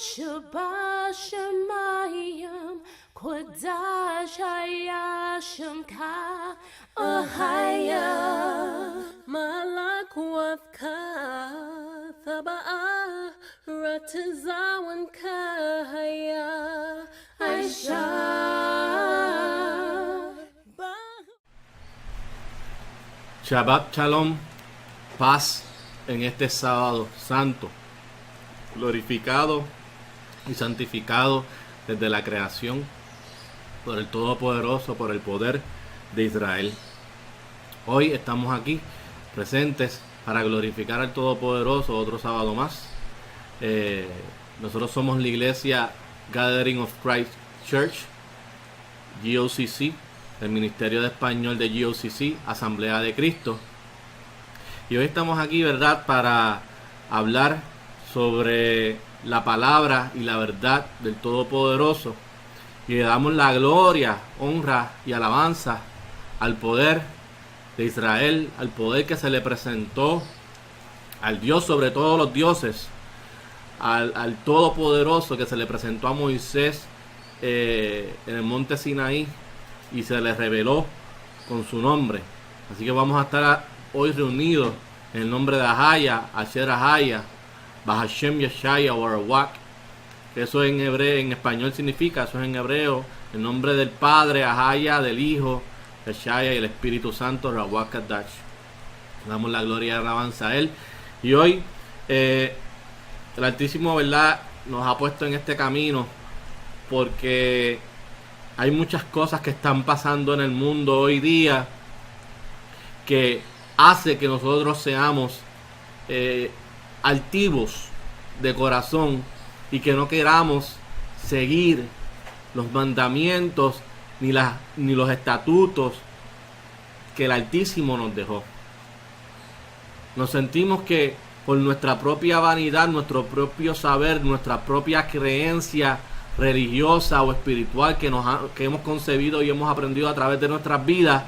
Shabbat Shemayim Kodash Hayashim Ka Ahaya Malak Wafka Thaba'a Ratizawan Kahaya Aisha. Shabbat Shalom, paz en este sábado santo, glorificado y santificado desde la creación por el Todopoderoso, por el poder de Israel. Hoy estamos aquí presentes para glorificar al Todopoderoso otro sábado más. Nosotros somos la iglesia Gathering of Christ Church, GOCC, el Ministerio de Español de GOCC, Asamblea de Cristo. Y hoy estamos aquí, ¿verdad?, para hablar sobre la palabra y la verdad del Todopoderoso. Y le damos la gloria, honra y alabanza al poder de Israel, al poder que se le presentó, al Dios sobre todos los dioses, al Todopoderoso que se le presentó a Moisés en el monte Sinaí y se le reveló con su nombre. Así que vamos a estar hoy reunidos en el nombre de Ahaya, Asher Ahaya, Bahashem Yeshaya o Arawak. Eso en hebreo, en español significa, eso es en hebreo, el nombre del Padre, Ahaya, del Hijo, Yeshaya y el Espíritu Santo, Arawak Kadash. Damos la gloria y alabanza a Él. Y hoy el Altísimo, ¿verdad?, nos ha puesto en este camino porque hay muchas cosas que están pasando en el mundo hoy día que hace que nosotros seamos altivos de corazón y que no queramos seguir los mandamientos ni los estatutos que el Altísimo nos dejó. Nos sentimos que por nuestra propia vanidad, nuestro propio saber, nuestra propia creencia religiosa o espiritual que hemos concebido y hemos aprendido a través de nuestras vidas,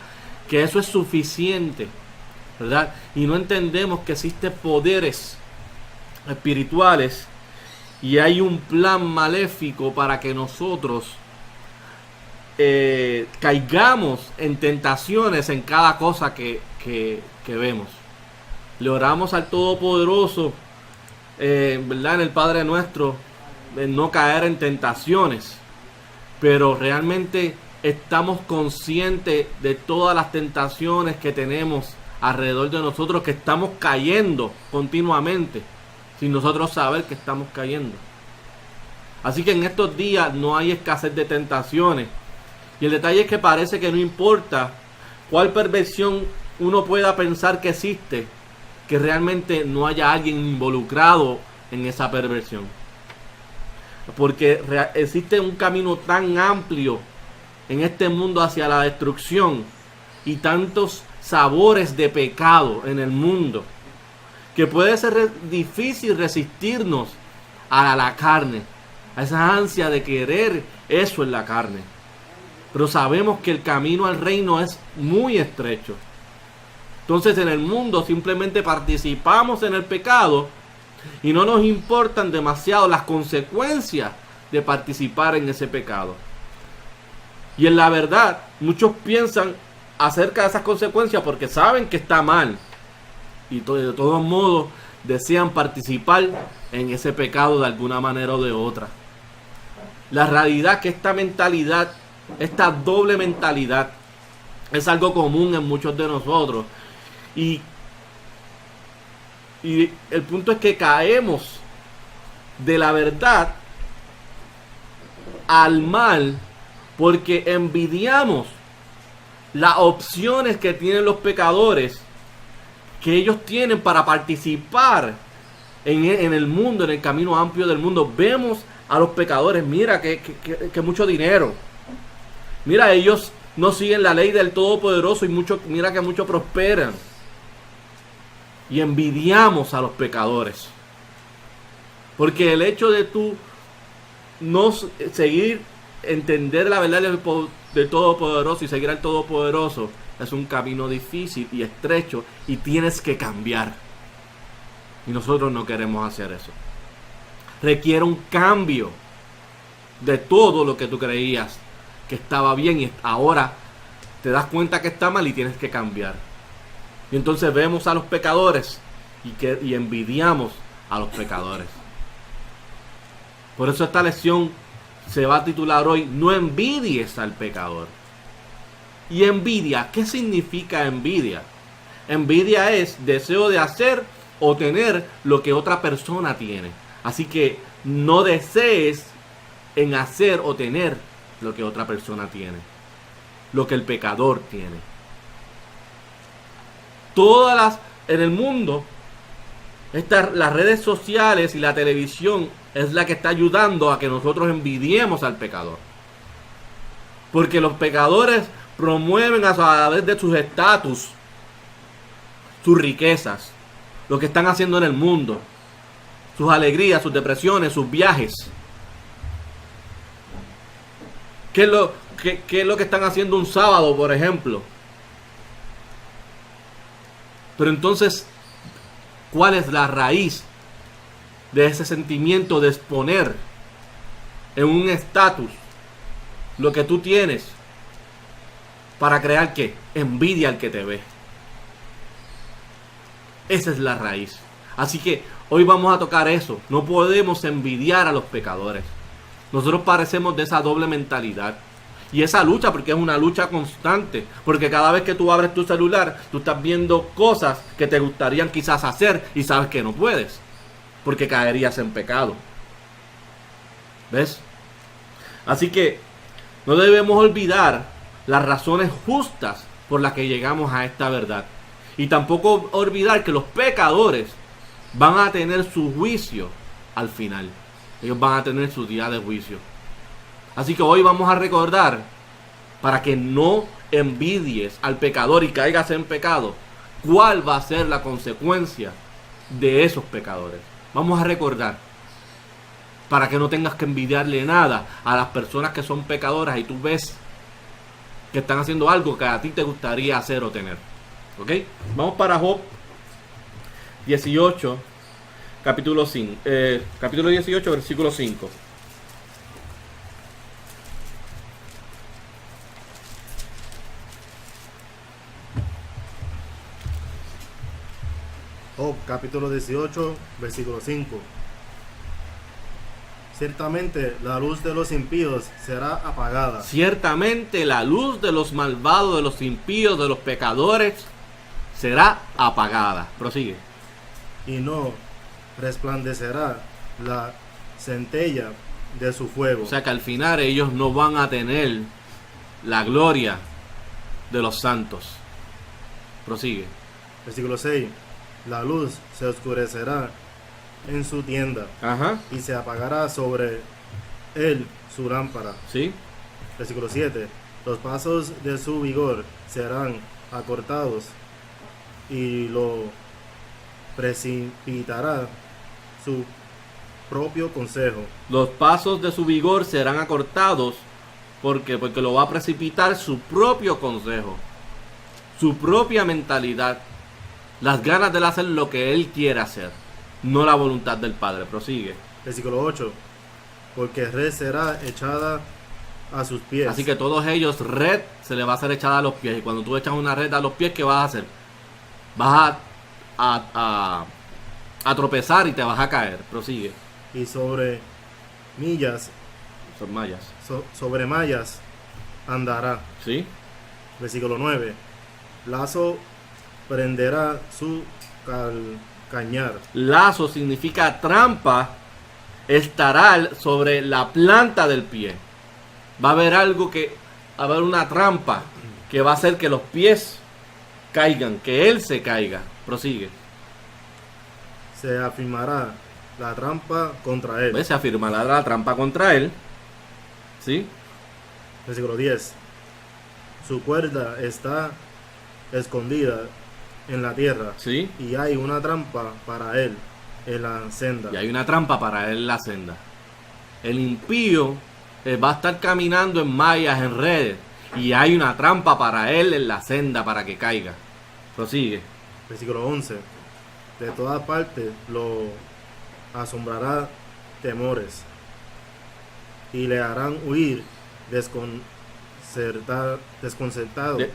que eso es suficiente, ¿verdad? Y no entendemos que existen poderes espirituales y hay un plan maléfico para que nosotros caigamos en tentaciones en cada cosa que vemos. Le oramos al Todopoderoso, ¿verdad?, en el Padre Nuestro, de no caer en tentaciones, pero realmente estamos conscientes de todas las tentaciones que tenemos alrededor de nosotros, que estamos cayendo continuamente sin nosotros saber que estamos cayendo. Así que en estos días no hay escasez de tentaciones, y el detalle es que parece que no importa cuál perversión uno pueda pensar que existe, que realmente no haya alguien involucrado en esa perversión, porque existe un camino tan amplio en este mundo hacia la destrucción y tantos sabores de pecado en el mundo que puede ser difícil resistirnos a la carne, a esa ansia de querer eso en la carne. Pero sabemos que el camino al reino es muy estrecho. Entonces en el mundo simplemente participamos en el pecado y no nos importan demasiado las consecuencias de participar en ese pecado. Y en la verdad, muchos piensan acerca de esas consecuencias porque saben que está mal. Y de todos modos desean participar en ese pecado de alguna manera o de otra. La realidad es que esta mentalidad, esta doble mentalidad, es algo común en muchos de nosotros. Y el punto es que caemos de la verdad al mal porque envidiamos las opciones que tienen los pecadores, que ellos tienen para participar en el mundo, en el camino amplio del mundo. Vemos a los pecadores, mira que mucho dinero, mira, ellos no siguen la ley del Todopoderoso y mira que mucho prosperan. Y envidiamos a los pecadores. Porque el hecho de tú no seguir, entender la verdad del Todopoderoso y seguir al Todopoderoso es un camino difícil y estrecho y tienes que cambiar. Y nosotros no queremos hacer eso. requiere un cambio de todo lo que tú creías que estaba bien y ahora te das cuenta que está mal y tienes que cambiar. Y entonces vemos a los pecadores y envidiamos a los pecadores. Por eso esta lección se va a titular hoy: no envidies al pecador. Y envidia, ¿qué significa envidia? Envidia es deseo de hacer o tener lo que otra persona tiene. Así que no desees en hacer o tener lo que otra persona tiene, lo que el pecador tiene. En el mundo, las redes sociales y la televisión es la que está ayudando a que nosotros envidiemos al pecador. Porque los pecadores promueven a través de sus estatus, sus riquezas, lo que están haciendo en el mundo, sus alegrías, sus depresiones, sus viajes. ¿Qué es lo que están haciendo un sábado, por ejemplo? Pero entonces, ¿cuál es la raíz de ese sentimiento de exponer en un estatus lo que tú tienes para crear qué? Envidia al que te ve. Esa es la raíz. Así que hoy vamos a tocar eso. No podemos envidiar a los pecadores. Nosotros parecemos de esa doble mentalidad. Y esa lucha, porque es una lucha constante. Porque cada vez que tú abres tu celular, tú estás viendo cosas que te gustarían quizás hacer y sabes que no puedes. Porque caerías en pecado. ¿Ves? Así que no debemos olvidar las razones justas por las que llegamos a esta verdad. Y tampoco olvidar que los pecadores van a tener su juicio al final. Ellos van a tener su día de juicio. Así que hoy vamos a recordar, para que no envidies al pecador y caigas en pecado, cuál va a ser la consecuencia de esos pecadores. Vamos a recordar, para que no tengas que envidiarle nada a las personas que son pecadoras y tú ves que están haciendo algo que a ti te gustaría hacer o tener. ¿Ok? Vamos para Job 18, capítulo 18, versículo 5. Job capítulo 18, versículo 5. Ciertamente la luz de los impíos será apagada. Ciertamente la luz de los malvados, de los impíos, de los pecadores será apagada. Prosigue. Y no resplandecerá la centella de su fuego. O sea que al final ellos no van a tener la gloria de los santos. Prosigue. Versículo 6. La luz se oscurecerá en su tienda. Ajá. Y se apagará sobre él su lámpara. Sí. Versículo 7. Los pasos de su vigor serán acortados y lo precipitará su propio consejo. Los pasos de su vigor serán acortados. ¿Por qué? Porque lo va a precipitar su propio consejo, su propia mentalidad, las ganas de hacer lo que él quiere hacer, no la voluntad del Padre. Prosigue. Versículo 8. Porque red será echada a sus pies. Así que todos ellos, red se le va a hacer echada a los pies. Y cuando tú echas una red a los pies, ¿qué vas a hacer? Vas a tropezar y te vas a caer. Prosigue. Y sobre millas, Son mallas. sobre mallas andará. ¿Sí? Versículo 9. Lazo prenderá su cañar. Lazo significa trampa. Estará sobre la planta del pie. Va a haber va a haber una trampa que va a hacer que los pies caigan, que él se caiga. Prosigue. Se afirmará la trampa contra él. ¿Ves? Se afirmará la trampa contra él. ¿Sí? Versículo 10. Su cuerda está escondida en la tierra. ¿Sí? Y hay una trampa para él en la senda. Y hay una trampa para él en la senda. El impío va a estar caminando en mallas, en redes. Y hay una trampa para él en la senda para que caiga. Prosigue. Versículo 11. De todas partes lo asombrará temores, y le harán huir desconcertado.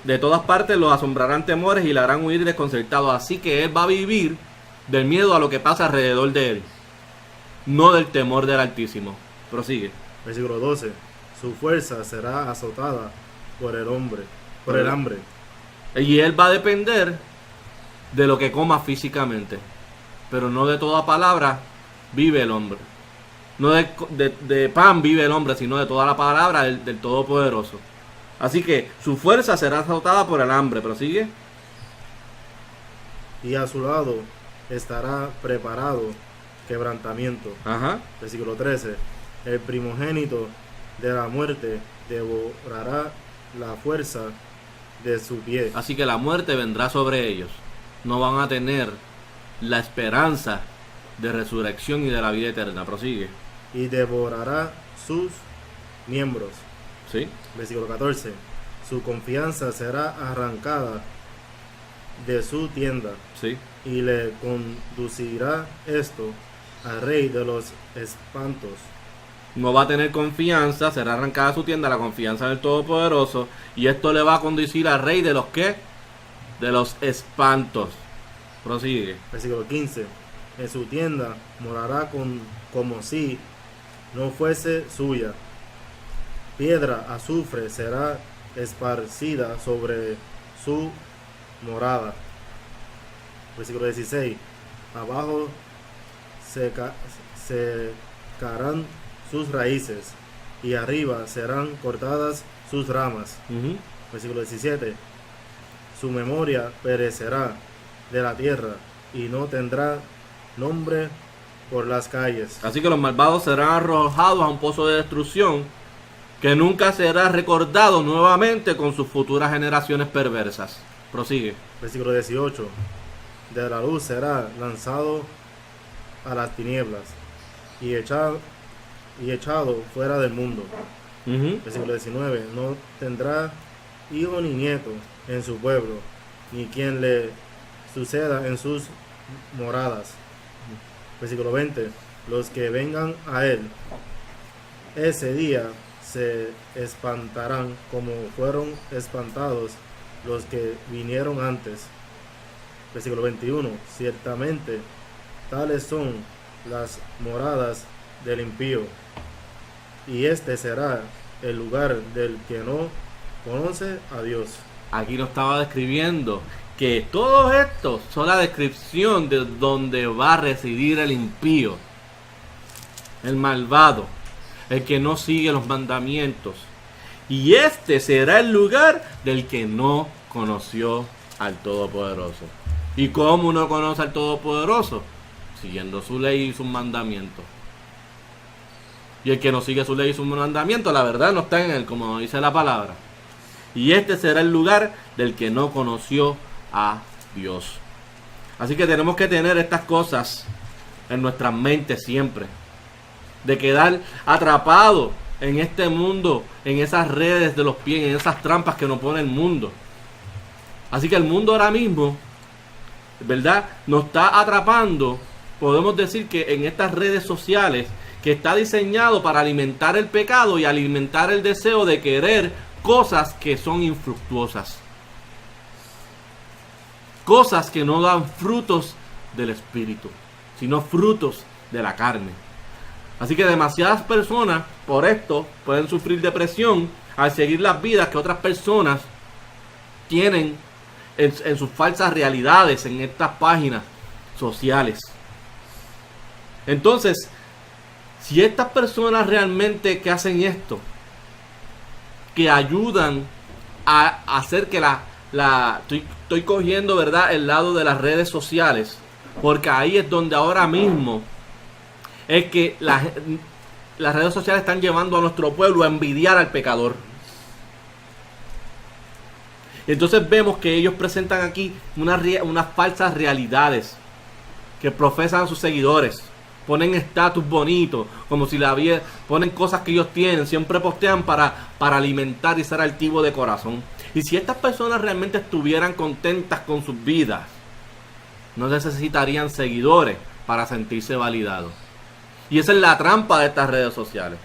De todas partes lo asombrarán temores y le harán huir desconcertado. Así que él va a vivir del miedo a lo que pasa alrededor de él, no del temor del Altísimo. Prosigue. Versículo 12. Su fuerza será azotada por el hambre. Y él va a depender de lo que coma físicamente, pero no de toda palabra vive el hombre. No de pan vive el hombre, sino de toda la palabra del Todopoderoso. Así que su fuerza será azotada por el hambre. Prosigue. Y a su lado estará preparado quebrantamiento. Ajá. Versículo 13. El primogénito de la muerte devorará la fuerza de su pie. Así que la muerte vendrá sobre ellos. No van a tener la esperanza de resurrección y de la vida eterna. Prosigue. Y devorará sus miembros. ¿Sí? Versículo 14. Su confianza será arrancada de su tienda, Sí. y le conducirá esto al rey de los espantos. No va a tener confianza, será arrancada su tienda la confianza del Todopoderoso, y esto le va a conducir al rey de los ¿qué? De los espantos. Prosigue. Versículo 15. En su tienda morará como si no fuese suya. Piedra azufre será esparcida sobre su morada. Versículo 16. Abajo secarán sus raíces, y arriba serán cortadas sus ramas. Ujú. Versículo 17. Su memoria perecerá de la tierra, y no tendrá nombre por las calles. Así que los malvados serán arrojados a un pozo de destrucción que nunca será recordado nuevamente con sus futuras generaciones perversas. Prosigue. Versículo 18. De la luz será lanzado a las tinieblas, y echado fuera del mundo. Ujú. Versículo 19. No tendrá hijo ni nieto en su pueblo, ni quien le suceda en sus moradas. Versículo 20. Los que vengan a él ese día se espantarán como fueron espantados los que vinieron antes. Versículo 21. Ciertamente tales son las moradas del impío, y este será el lugar del que no conoce a Dios. Aquí nos estaba describiendo que todo esto son la descripción de donde va a residir el impío, el malvado, el que no sigue los mandamientos. Y este será el lugar del que no conoció al Todopoderoso. ¿Y cómo uno conoce al Todopoderoso? Siguiendo su ley y sus mandamientos. Y el que no sigue su ley y sus mandamientos, la verdad no está en él, como dice la palabra. Y este será el lugar del que no conoció a Dios. Así que tenemos que tener estas cosas en nuestras mentes siempre. De quedar atrapado en este mundo, en esas redes de los pies, en esas trampas que nos pone el mundo. Así que el mundo ahora mismo, ¿verdad?, nos está atrapando. Podemos decir que en estas redes sociales, que está diseñado para alimentar el pecado y alimentar el deseo de querer cosas que son infructuosas. Cosas que no dan frutos del Espíritu, sino frutos de la carne. Así que demasiadas personas por esto pueden sufrir depresión al seguir las vidas que otras personas tienen en sus falsas realidades en estas páginas sociales. Entonces, si estas personas realmente que hacen esto, que ayudan a hacer que estoy cogiendo, ¿verdad?, el lado de las redes sociales, porque ahí es donde ahora mismo es que las redes sociales están llevando a nuestro pueblo a envidiar al pecador. Entonces vemos que ellos presentan aquí unas falsas realidades que profesan a sus seguidores. Ponen estatus bonitos, como si ponen cosas que ellos tienen, siempre postean para alimentar y ser altivo de corazón. Y si estas personas realmente estuvieran contentas con sus vidas, no necesitarían seguidores para sentirse validados. Y esa es la trampa de estas redes sociales.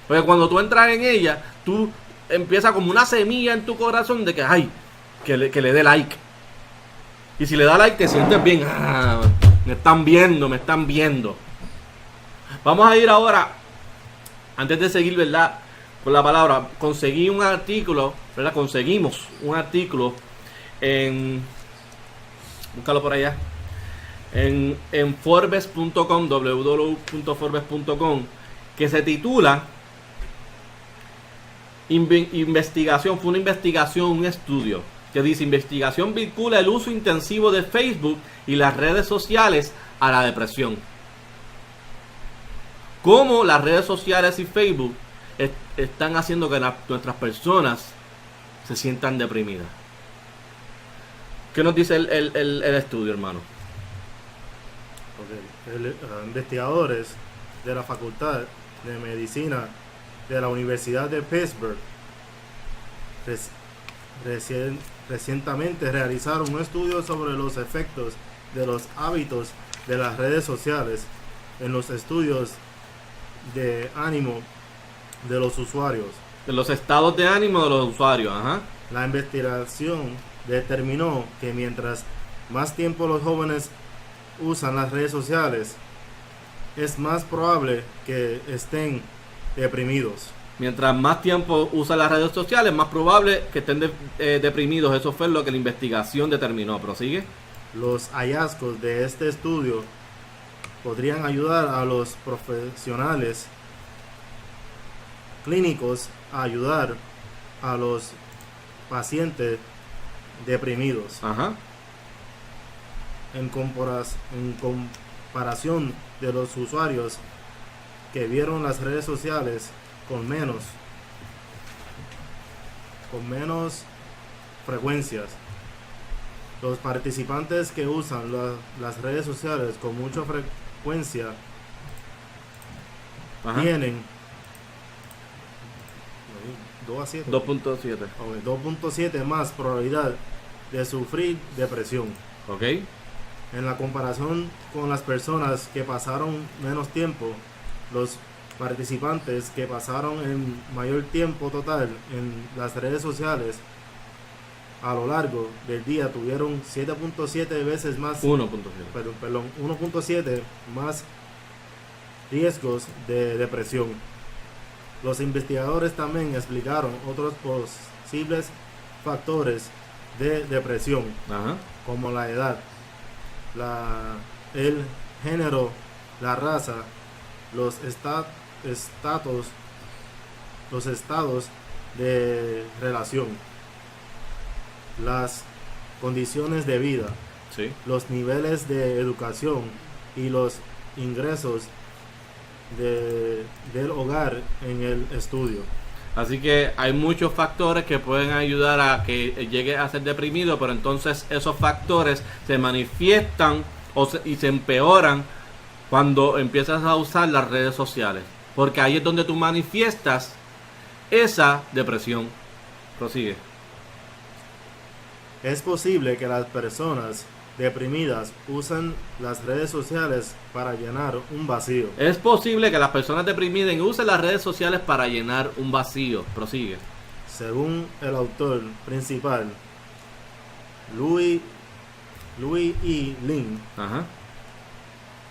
Porque cuando tú entras en ellas, tú empieza como una semilla en tu corazón de que, ay, que le dé like. Y si le da like, te sientes bien. Ah, me están viendo, me están viendo. Vamos a ir ahora, antes de seguir, ¿verdad?, con la palabra, conseguí un artículo, ¿verdad? Conseguimos un artículo en, búscalo por allá, en Forbes.com, www.forbes.com, que se titula Investigación, fue una investigación, un estudio, que dice: investigación vincula el uso intensivo de Facebook y las redes sociales a la depresión. Cómo las redes sociales y Facebook están haciendo que nuestras personas se sientan deprimidas. ¿Qué nos dice el estudio, hermano? Investigadores de la Facultad de Medicina de la Universidad de Pittsburgh recientemente realizaron un estudio sobre los efectos de los hábitos de las redes sociales en los estudios de ánimo de los usuarios. De los estados de ánimo de los usuarios, ajá. La investigación determinó que mientras más tiempo los jóvenes usan las redes sociales, es más probable que estén deprimidos. Mientras más tiempo usan las redes sociales, más probable que estén deprimidos. Eso fue lo que la investigación determinó. ¿Prosigue? Los hallazgos de este estudio podrían ayudar a los profesionales clínicos a ayudar a los pacientes deprimidos. Ajá. En comparación de los usuarios que vieron las redes sociales con menos frecuencias. Los participantes que usan las redes sociales con mucha frecuencia Ajá. tienen 2.7 2.7 más probabilidad de sufrir depresión. Ok. En la comparación con las personas que pasaron menos tiempo, los participantes que pasaron el mayor tiempo total en las redes sociales a lo largo del día tuvieron 7.7 veces más 1.7 más riesgos de depresión. Los investigadores también explicaron otros posibles factores de depresión, Ajá. como la edad, el género, la raza, los estados de relación, las condiciones de vida, Sí. los niveles de educación y los ingresos del hogar en el estudio. Así que hay muchos factores que pueden ayudar a que llegue a ser deprimido, pero entonces esos factores se manifiestan y se empeoran cuando empiezas a usar las redes sociales, porque ahí es donde tú manifiestas esa depresión. Prosigue. Es posible que las personas deprimidas usen las redes sociales para llenar un vacío. Es posible que las personas deprimidas usen las redes sociales para llenar un vacío. Prosigue. Según el autor principal, Louis E. Lin, Ajá.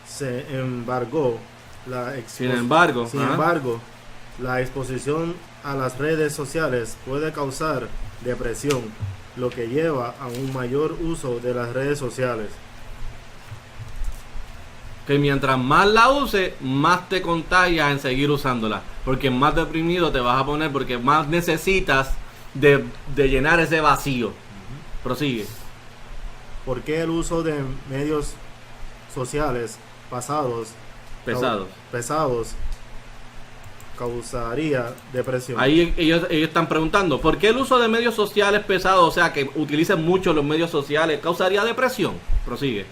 sin embargo, Sin embargo, la exposición a las redes sociales puede causar depresión, lo que lleva a un mayor uso de las redes sociales. que mientras más la uses, más te contagias en seguir usándola, porque más deprimido te vas a poner, porque más necesitas de llenar ese vacío. Prosigue. ¿Por qué el uso de medios sociales pesados causaría depresión? Ahí ellos están preguntando, ¿por qué el uso de medios sociales pesados, o sea, que utilicen mucho los medios sociales, causaría depresión? Prosigue.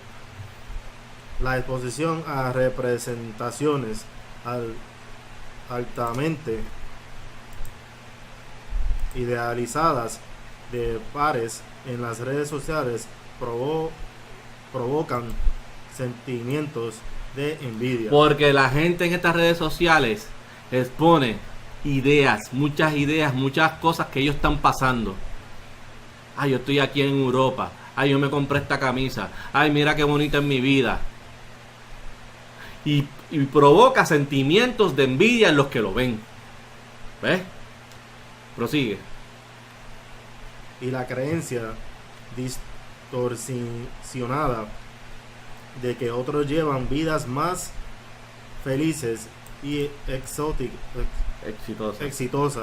La exposición a representaciones altamente idealizadas de pares en las redes sociales provocan sentimientos de envidia. Porque la gente en estas redes sociales expone ideas, muchas cosas que ellos están pasando. Ay, yo estoy aquí en Europa. Ay, yo me compré esta camisa. Ay, mira qué bonita es mi vida. Y provoca sentimientos de envidia en los que lo ven. ¿Ves? Prosigue. Y la creencia distorsionada de que otros llevan vidas más felices y exitosas.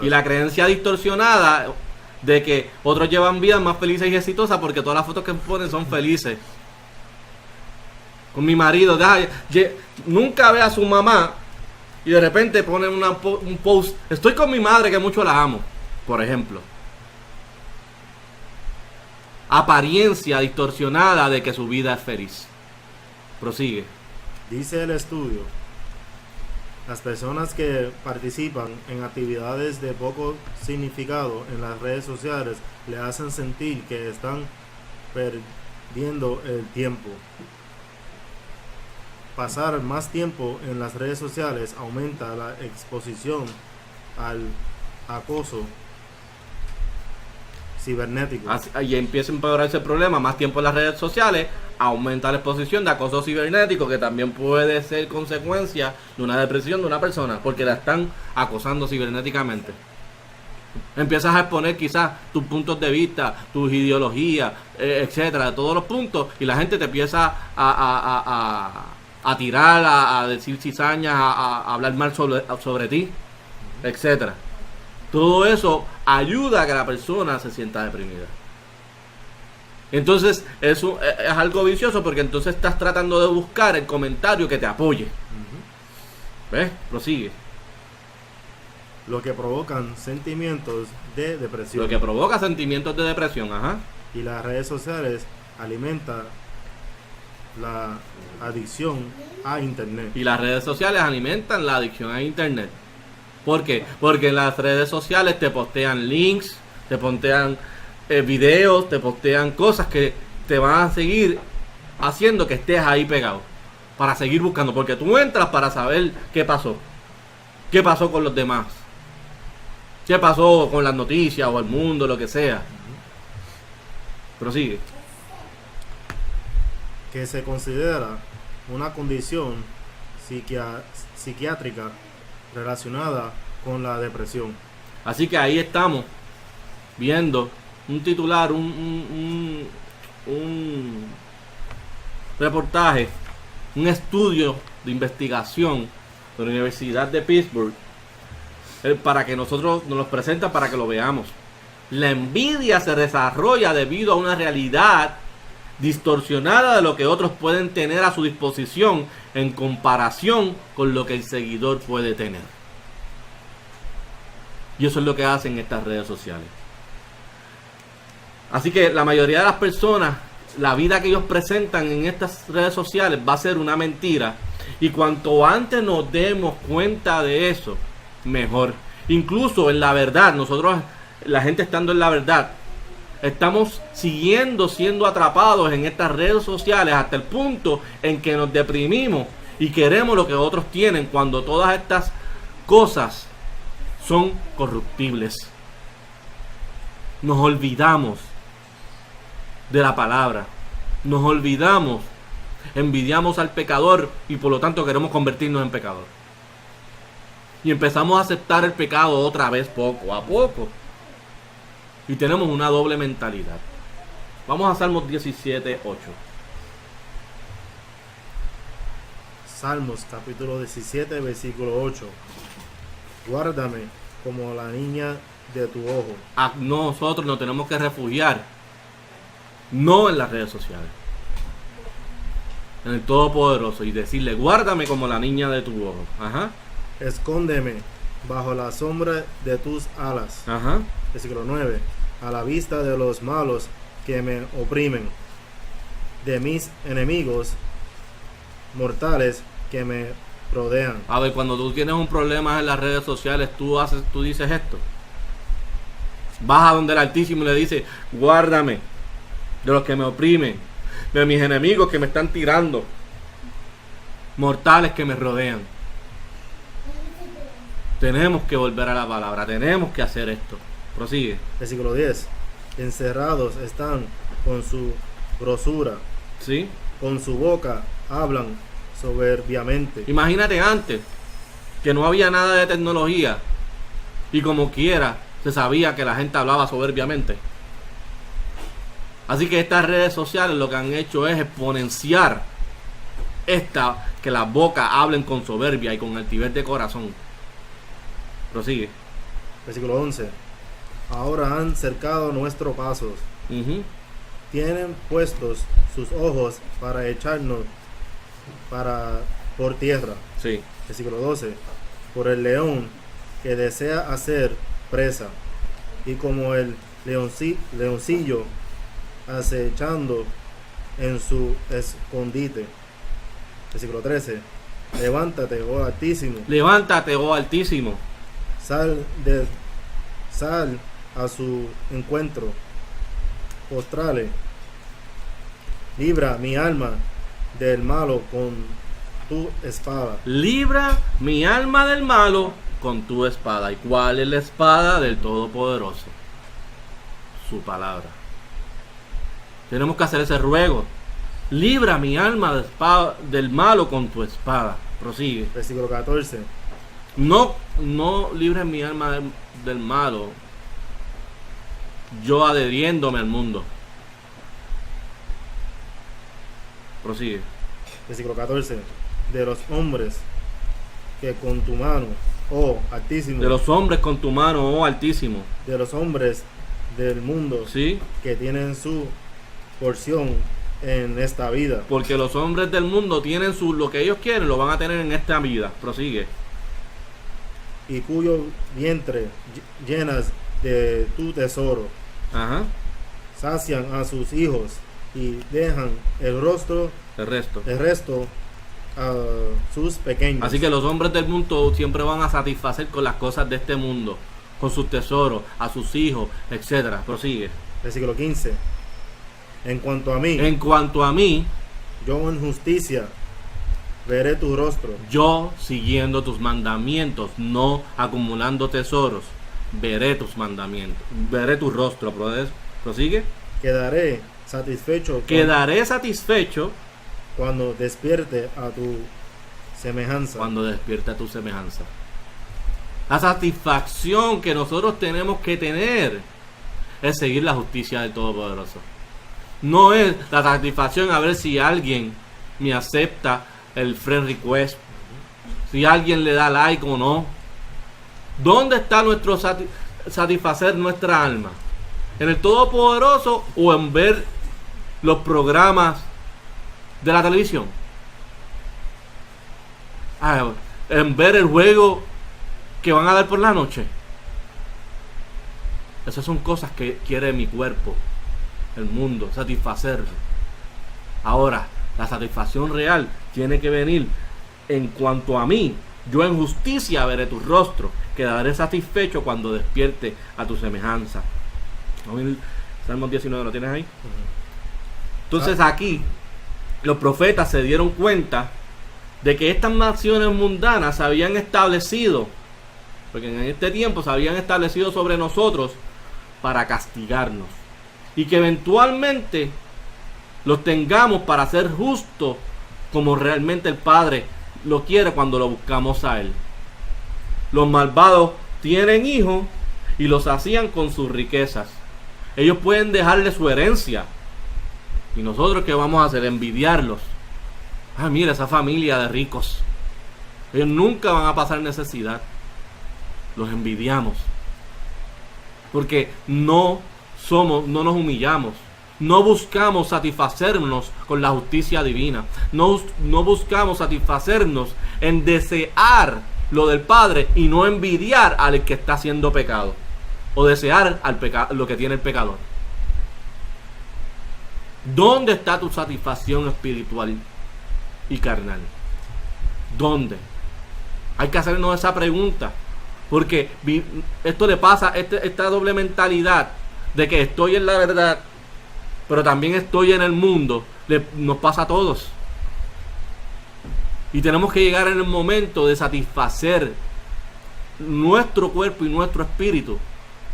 Y la creencia distorsionada de que otros llevan vidas más felices y exitosas porque todas las fotos que ponen son felices. Con mi marido, nunca ve a su mamá y de repente pone un post. Estoy con mi madre que mucho la amo, por ejemplo. Apariencia distorsionada de que su vida es feliz. Prosigue. Dice el estudio, las personas que participan en actividades de poco significado en las redes sociales le hacen sentir que están perdiendo el tiempo. Pasar más tiempo en las redes sociales aumenta la exposición al acoso cibernético. Y empieza a empeorar ese problema. Más tiempo en las redes sociales aumenta la exposición de acoso cibernético, que también puede ser consecuencia de una depresión de una persona, porque la están acosando cibernéticamente. Empiezas a exponer quizás tus puntos de vista, tus ideologías, etcétera, todos los puntos, y la gente te empieza a tirar, a decir cizañas, a hablar mal sobre ti, etcétera. Todo eso ayuda a que la persona se sienta deprimida. Entonces eso es algo vicioso, porque entonces estás tratando de buscar el comentario que te apoye. ¿Ves? Prosigue. Lo que provocan sentimientos de depresión. Lo que provoca sentimientos de depresión, ajá. Y las redes sociales alimentan la adicción a internet. Y las redes sociales alimentan la adicción a internet. ¿Por qué? Porque en las redes sociales te postean links, te postean videos, te postean cosas que te van a seguir haciendo que estés ahí pegado, para seguir buscando, porque tú entras para saber qué pasó con los demás, qué pasó con las noticias o el mundo, lo que sea. Prosigue. Que se considera una condición psiquiátrica relacionada con la depresión. Así que ahí estamos viendo un titular, un reportaje, un estudio de investigación de la Universidad de Pittsburgh, para que nosotros nos los presenta para que lo veamos. La envidia se desarrolla debido a una realidad distorsionada de lo que otros pueden tener a su disposición en comparación con lo que el seguidor puede tener. Y eso es lo que hacen estas redes sociales. Así que la mayoría de las personas, la vida que ellos presentan en estas redes sociales va a ser una mentira. Y cuanto antes nos demos cuenta de eso, mejor. Incluso en la verdad, nosotros, la gente estando en la verdad, estamos siendo atrapados en estas redes sociales hasta el punto en que nos deprimimos y queremos lo que otros tienen, cuando todas estas cosas son corruptibles. Nos olvidamos de la palabra, nos olvidamos, envidiamos al pecador y por lo tanto queremos convertirnos en pecador. Y empezamos a aceptar el pecado otra vez poco a poco. Y tenemos una doble mentalidad. Vamos a Salmos 17:8. Salmos capítulo 17, versículo 8. Guárdame como la niña de tu ojo. Nosotros nos tenemos que refugiar, no en las redes sociales, en el Todopoderoso, y decirle: guárdame como la niña de tu ojo. Ajá. Escóndeme bajo la sombra de tus alas. Ajá. Versículo 9. A la vista de los malos que me oprimen, de mis enemigos mortales que me rodean. A ver, cuando tú tienes un problema en las redes sociales, tú dices esto. Vas a donde el Altísimo y le dices: guárdame de los que me oprimen, de mis enemigos que me están tirando. mortales que me rodean. Tenemos que volver a la palabra, tenemos que hacer esto. Prosigue. Versículo 10. Encerrados están con su grosura, ¿Sí? con su boca hablan soberbiamente. Imagínate antes, que no había nada de tecnología y como quiera se sabía que la gente hablaba soberbiamente. Así que estas redes sociales lo que han hecho es exponenciar que las bocas hablen con soberbia y con altivez de corazón. Prosigue. Versículo 11. Ahora han cercado nuestros pasos, Ujú. tienen puestos sus ojos para echarnos por tierra. Sí. Versículo 12. Por el león que desea hacer presa, y como el leoncillo acechando en su escondite. Versículo 13. Levántate, oh Altísimo, Levántate, oh Altísimo. sal a su encuentro, postrale, libra mi alma del malo con tu espada. Libra mi alma del malo con tu espada. ¿Y cuál es la espada del Todopoderoso? Su palabra. Tenemos que hacer ese ruego. Libra mi alma del malo con tu espada. Prosigue. Versículo 14. No libres mi alma del malo, yo adheriéndome al mundo. Prosigue. Versículo 14. De los hombres que con tu mano, oh Altísimo, De los hombres con tu mano, oh Altísimo. de los hombres del mundo, ¿Sí? que tienen su porción en esta vida, Porque los hombres del mundo tienen lo que ellos quieren, lo van a tener en esta vida. Prosigue. y cuyo vientre llenas de tu tesoro, Ajá. sacian a sus hijos y dejan el resto a sus pequeños. Así que los hombres del mundo siempre van a satisfacer con las cosas de este mundo, con sus tesoros, a sus hijos, etcétera. Prosigue. Versículo 15. En cuanto a mí, En cuanto a mí, yo en justicia veré tu rostro, yo siguiendo tus mandamientos, no acumulando tesoros, veré tus mandamientos, veré tu rostro. Prosigue. quedaré satisfecho Quedaré satisfecho cuando despierte a tu semejanza. cuando despierte a tu semejanza. La satisfacción que nosotros tenemos que tener es seguir la justicia del Todopoderoso. No es la satisfacción a ver si alguien me acepta el friend request, si alguien le da like o no. ¿Dónde está nuestro satisfacer nuestra alma? ¿En el Todopoderoso o en ver los programas de la televisión? En ver el juego que van a dar por la noche. Esas son cosas que quiere mi cuerpo, el mundo, satisfacer. Ahora, la satisfacción real tiene que venir en cuanto a mí. Yo en justicia veré tu rostro, quedaré satisfecho cuando despierte a tu semejanza. Salmos 19, ¿lo tienes ahí? Entonces aquí los profetas se dieron cuenta de que estas naciones mundanas se habían establecido, porque en este tiempo se habían establecido sobre nosotros para castigarnos, y que eventualmente los tengamos para ser justos como realmente el Padre lo quiere cuando lo buscamos a Él. Los malvados tienen hijos y los hacían con sus riquezas. Ellos pueden dejarle su herencia. ¿Y nosotros qué vamos a hacer? Envidiarlos. Ah, mira esa familia de ricos. Ellos nunca van a pasar necesidad. Los envidiamos. Porque no nos humillamos. No buscamos satisfacernos con la justicia divina. No buscamos satisfacernos en desear lo del Padre y no envidiar al que está haciendo pecado. O desear lo que tiene el pecador. ¿Dónde está tu satisfacción espiritual y carnal? ¿Dónde? Hay que hacernos esa pregunta. Porque esto le pasa, esta doble mentalidad de que estoy en la verdad, pero también estoy en el mundo, nos pasa a todos. Y tenemos que llegar en el momento de satisfacer nuestro cuerpo y nuestro espíritu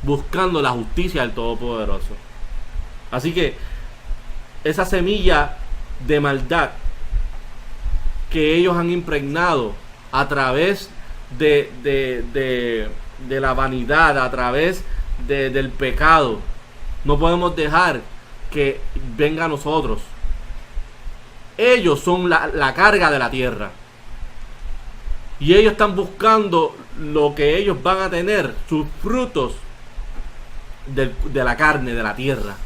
buscando la justicia del Todopoderoso. Así que esa semilla de maldad que ellos han impregnado a través de la vanidad, a través del pecado, no podemos dejar que venga a nosotros. Ellos son la carga de la tierra. Y ellos están buscando lo que ellos van a tener, sus frutos de la carne, de la tierra.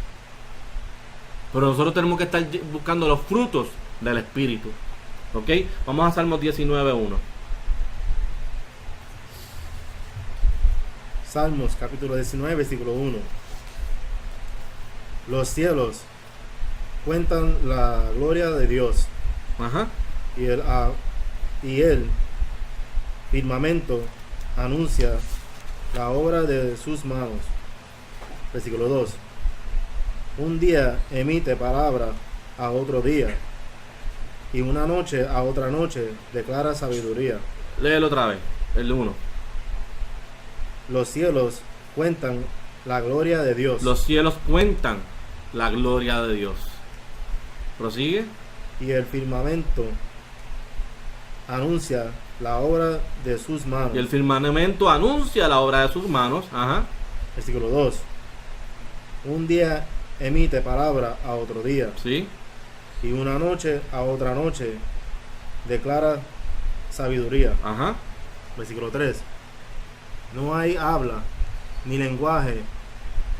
Pero nosotros tenemos que estar buscando los frutos del Espíritu. ¿Ok? Vamos a Salmos 19:1. Salmos capítulo 19, versículo 1. Los cielos cuentan la gloria de Dios, Ajá. y el firmamento anuncia la obra de sus manos. Versículo 2. Un día emite palabra a otro día, y una noche a otra noche declara sabiduría. Léelo otra vez, el 1. Los cielos cuentan la gloria de Dios, Los cielos cuentan la gloria de Dios. Prosigue. y el firmamento anuncia la obra de sus manos. Y el firmamento anuncia la obra de sus manos. Ajá. Versículo 2. Un día emite palabra a otro día, Sí. y una noche a otra noche declara sabiduría. Ajá. Versículo 3. No hay habla ni lenguaje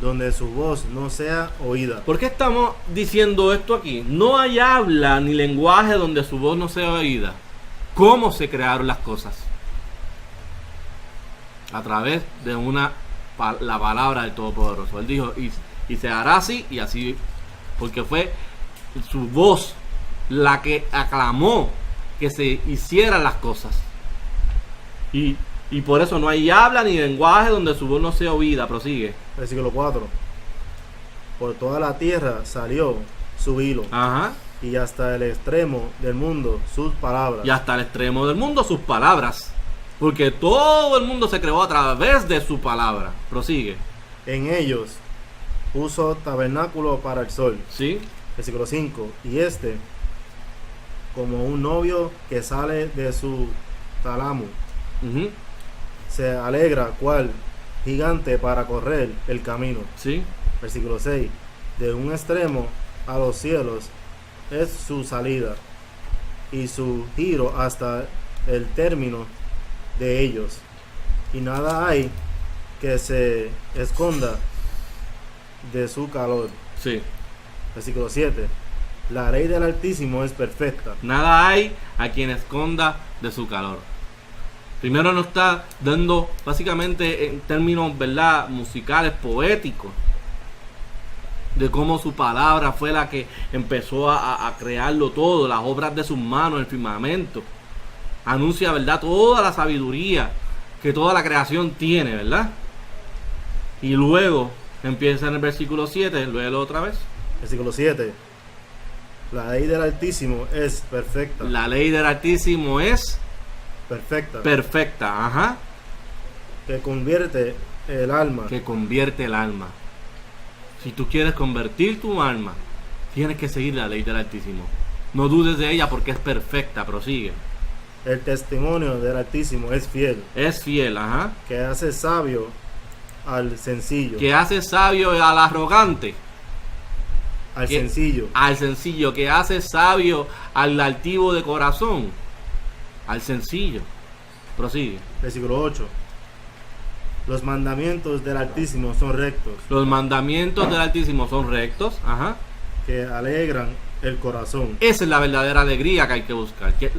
donde su voz no sea oída. ¿Por qué estamos diciendo esto aquí? No hay habla ni lenguaje donde su voz no sea oída. ¿Cómo se crearon las cosas? A través de la palabra del Todopoderoso. Él dijo, y se hará así y así, porque fue su voz la que aclamó que se hicieran las cosas. Y por eso no hay habla ni lenguaje donde su voz no sea oída. Prosigue. Versículo 4. Por toda la tierra salió su hilo, Ajá. y hasta el extremo del mundo sus palabras. Y hasta el extremo del mundo sus palabras. Porque todo el mundo se creó a través de su palabra. Prosigue. En ellos puso tabernáculo para el sol. ¿Sí? Versículo 5. Y como un novio que sale de su tálamo, Ujú. se alegra cual gigante para correr el camino. ¿Sí? Versículo 6. De un extremo a los cielos es su salida, y su giro hasta el término de ellos, y nada hay que se esconda de su calor. Sí. Versículo 7. La ley del Altísimo es perfecta. Nada hay a quien esconda de su calor. Primero nos está dando básicamente en términos, ¿verdad?, musicales, poéticos, de cómo su palabra fue la que empezó a crearlo todo, las obras de sus manos, el firmamento. Anuncia, ¿verdad?, toda la sabiduría que toda la creación tiene, ¿verdad? Y luego empieza en el versículo 7, luego otra vez. Versículo 7. La ley del Altísimo es perfecta. La ley del Altísimo es Perfecta. perfecta, ajá, Que convierte el alma. que convierte el alma. Si tú quieres convertir tu alma, tienes que seguir la ley del Altísimo. No dudes de ella porque es perfecta. Prosigue. El testimonio del Altísimo es fiel. Es fiel, ajá. Que hace sabio al sencillo. Que hace sabio al arrogante. Al que- sencillo. Al sencillo. Que hace sabio al altivo de corazón. Al sencillo. Prosigue. Versículo 8. Los mandamientos del Altísimo son rectos, Los mandamientos del Altísimo son rectos, ajá. que alegran el corazón. Esa es la verdadera alegría que hay que buscar. Que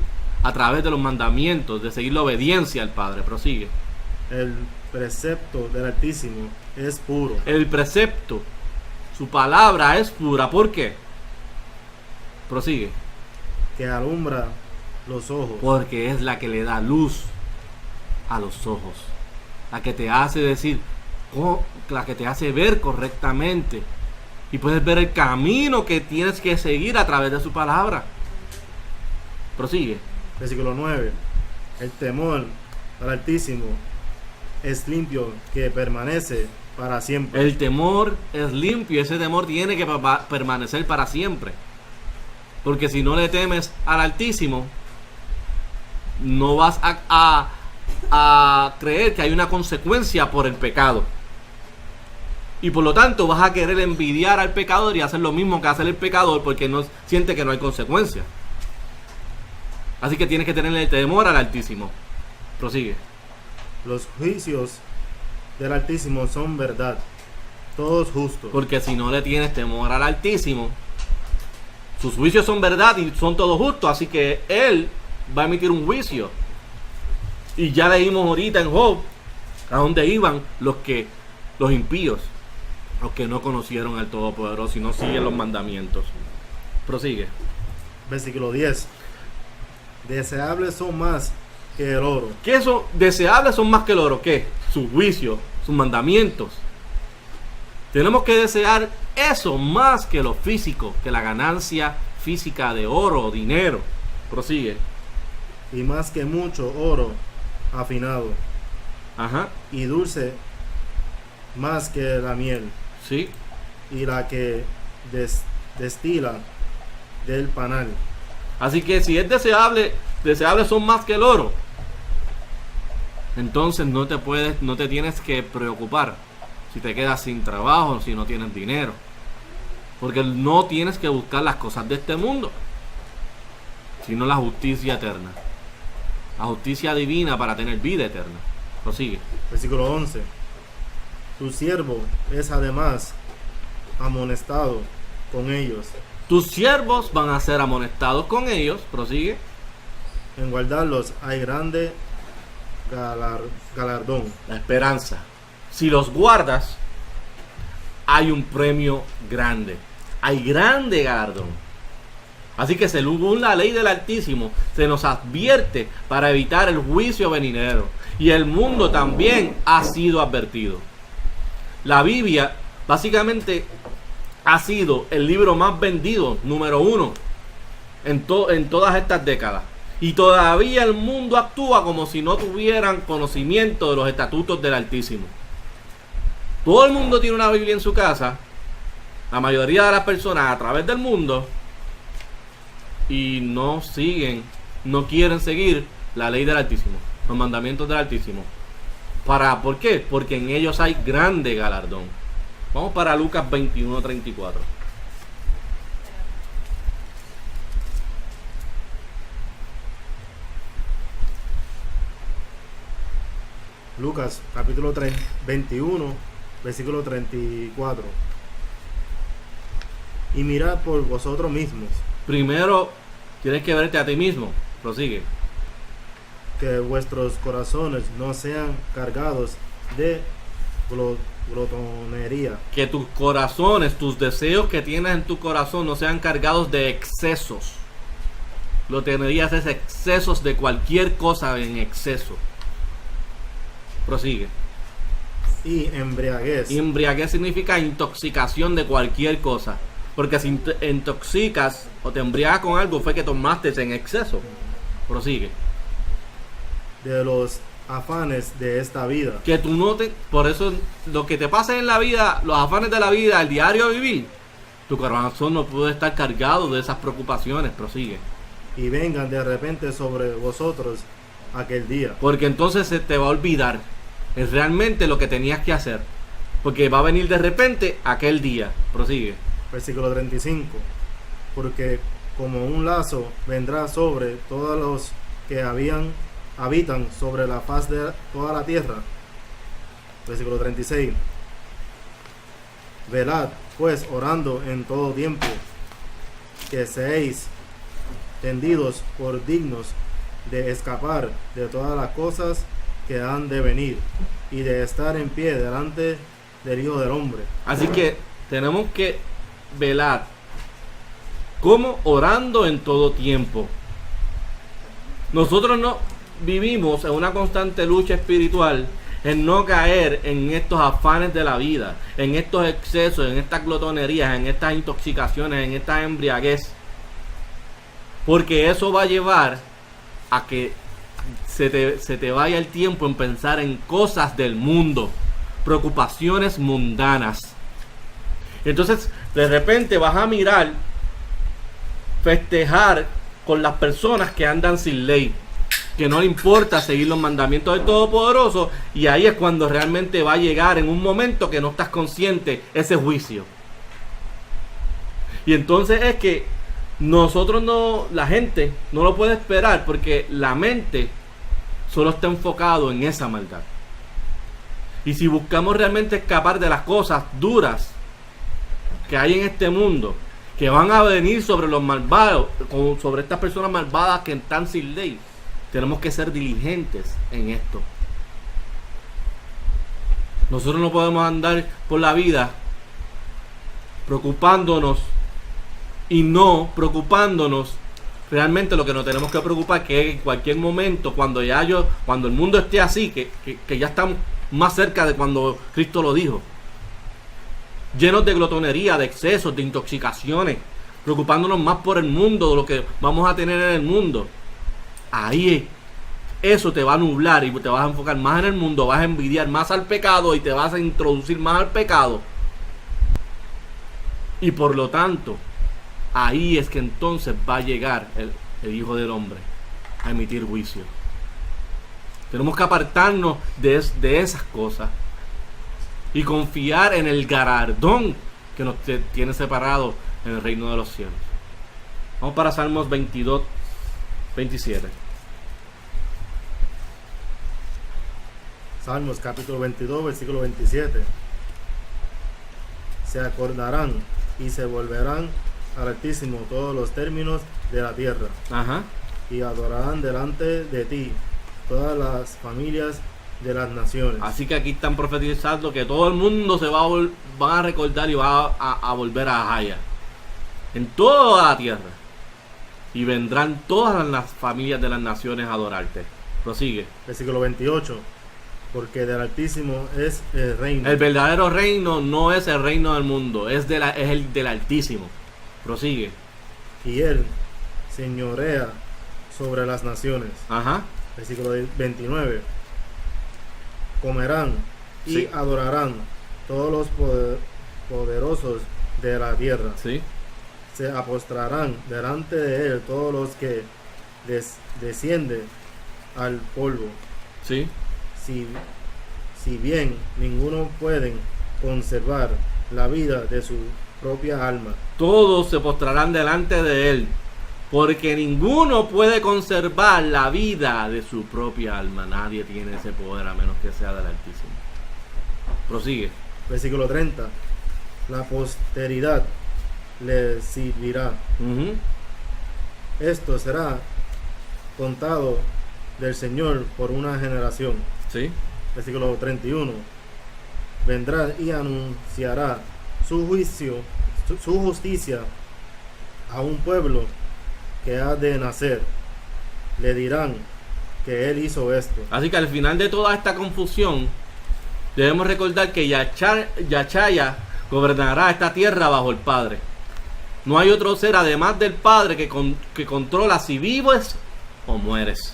a través de los mandamientos, de seguir la obediencia al Padre. Prosigue. El precepto del Altísimo es puro, El precepto, su palabra es pura. ¿Por qué? Prosigue. que alumbra los ojos. Porque es la que le da luz a los ojos. La que te hace decir, la que te hace ver correctamente. Y puedes ver el camino que tienes que seguir a través de su palabra. Prosigue. Versículo 9. El temor al Altísimo es limpio, que permanece para siempre. El temor es limpio, ese temor tiene que permanecer para siempre. Porque si no le temes al Altísimo, no vas a creer que hay una consecuencia por el pecado. Y por lo tanto vas a querer envidiar al pecador y hacer lo mismo que hace el pecador porque no siente que no hay consecuencia. Así que tienes que tenerle temor al Altísimo. Prosigue. Los juicios del Altísimo son verdad, todos justos. Porque si no le tienes temor al Altísimo, sus juicios son verdad y son todos justos. Así que Él va a emitir un juicio. Y ya leímos ahorita en Job a dónde iban los impíos, los que no conocieron al Todopoderoso y no siguen los mandamientos. Prosigue. Versículo 10. Deseables son más que el oro. ¿Qué son? Deseables son más que el oro. ¿Qué? Sus juicios, sus mandamientos. Tenemos que desear eso más que lo físico, que la ganancia física de oro o dinero. Prosigue. Y más que mucho oro afinado. Ajá. Y dulce más que la miel. Sí. Y la que destila del panal. Así que si es deseable son más que el oro. Entonces no te tienes que preocupar si te quedas sin trabajo, si no tienes dinero. Porque no tienes que buscar las cosas de este mundo, sino la justicia eterna. La justicia divina para tener vida eterna. Prosigue. Versículo 11. Tu siervo es además amonestado con ellos. Tus siervos van a ser amonestados con ellos. Prosigue. En guardarlos hay grande galardón. La esperanza. Si los guardas, hay un premio grande. Hay grande galardón. Así que según la ley del Altísimo, se nos advierte para evitar el juicio venidero. Y el mundo también ha sido advertido. La Biblia básicamente ha sido el libro más vendido, número 1, en todas estas décadas. Y todavía el mundo actúa como si no tuvieran conocimiento de los estatutos del Altísimo. Todo el mundo tiene una Biblia en su casa, la mayoría de las personas a través del mundo, y no quieren seguir la ley del Altísimo, los mandamientos del Altísimo. ¿Por qué? Porque en ellos hay grande galardón. Vamos para Lucas 21:34. Lucas capítulo 21, versículo 34. Y mirad por vosotros mismos, Primero tienes que verte a ti mismo. Prosigue. que vuestros corazones no sean cargados de glotonería, Que tus corazones, tus deseos que tienes en tu corazón no sean cargados de excesos. Glotonería es excesos de cualquier cosa en exceso. Prosigue. y embriaguez, Y embriaguez significa intoxicación de cualquier cosa. Porque si te intoxicas o te embriagas con algo fue que tomaste en exceso. Prosigue. de los afanes de esta vida, Que tú no te... Por eso lo que te pasa en la vida, los afanes de la vida, el diario vivir, tu corazón no puede estar cargado de esas preocupaciones. Prosigue. y vengan de repente sobre vosotros aquel día, Porque entonces se te va a olvidar es realmente lo que tenías que hacer. Porque va a venir de repente aquel día. Prosigue. versículo 35. Porque como un lazo vendrá sobre todos los que habitan sobre la faz de toda la tierra. Versículo 36. Velad pues orando en todo tiempo, que seáis tendidos por dignos de escapar de todas las cosas que han de venir y de estar en pie delante del Hijo del Hombre. Así que tenemos que velar. ¿Cómo? Orando en todo tiempo. Nosotros no vivimos en una constante lucha espiritual en no caer en estos afanes de la vida, en estos excesos, en estas glotonerías, en estas intoxicaciones, en esta embriaguez. Porque eso va a llevar a que se te vaya el tiempo en pensar en cosas del mundo, preocupaciones mundanas. Entonces, de repente vas a mirar festejar con las personas que andan sin ley, que no le importa seguir los mandamientos del Todopoderoso, y ahí es cuando realmente va a llegar en un momento que no estás consciente ese juicio. Y entonces es que nosotros no, la gente no lo puede esperar, porque la mente solo está enfocado en esa maldad. Y si buscamos realmente escapar de las cosas duras que hay en este mundo, que van a venir sobre los malvados, sobre estas personas malvadas que están sin ley, tenemos que ser diligentes en esto. Nosotros no podemos andar por la vida preocupándonos y no preocupándonos realmente lo que nos tenemos que preocupar, que es en cualquier momento, cuando el mundo esté así, que ya estamos más cerca de cuando Cristo lo dijo, llenos de glotonería, de excesos, de intoxicaciones, preocupándonos más por el mundo, de lo que vamos a tener en el mundo. Ahí eso te va a nublar y te vas a enfocar más en el mundo, vas a envidiar más al pecado y te vas a introducir más al pecado. Y por lo tanto, ahí es que entonces va a llegar el Hijo del Hombre a emitir juicio. Tenemos que apartarnos de esas cosas y confiar en el galardón que nos tiene separado en el reino de los cielos. Vamos para Salmos 22, 27. Salmos capítulo 22, versículo 27. Se acordarán y se volverán al Altísimo todos los términos de la tierra, Ajá. y adorarán delante de ti todas las familias de las naciones. Así que aquí están profetizando que todo el mundo se van a recordar y va a volver a Jaya en toda la tierra, y vendrán todas las familias de las naciones a adorarte. Prosigue. Versículo 28. Porque del Altísimo es el reino. El verdadero reino no es el reino del mundo, es el del Altísimo. Prosigue. Y él señorea sobre las naciones. Ajá. Versículo 29. Comerán y Sí. adorarán todos los poderosos de la tierra. Sí. Se apostrarán delante de él todos los que descienden al polvo. Sí. Si bien ninguno puede conservar la vida de su propia alma. Todos se postrarán delante de él, porque ninguno puede conservar la vida de su propia alma. Nadie tiene ese poder a menos que sea del Altísimo. Prosigue. Versículo 30. La posteridad le servirá. Ujú. Esto será contado del Señor por una generación. Sí. Versículo 31. Vendrá y anunciará su juicio, su justicia a un pueblo que ha de nacer. Le dirán que él hizo esto. Así que al final de toda esta confusión, debemos recordar que Yachaya gobernará esta tierra bajo el Padre. No hay otro ser además del Padre que controla si vives o mueres.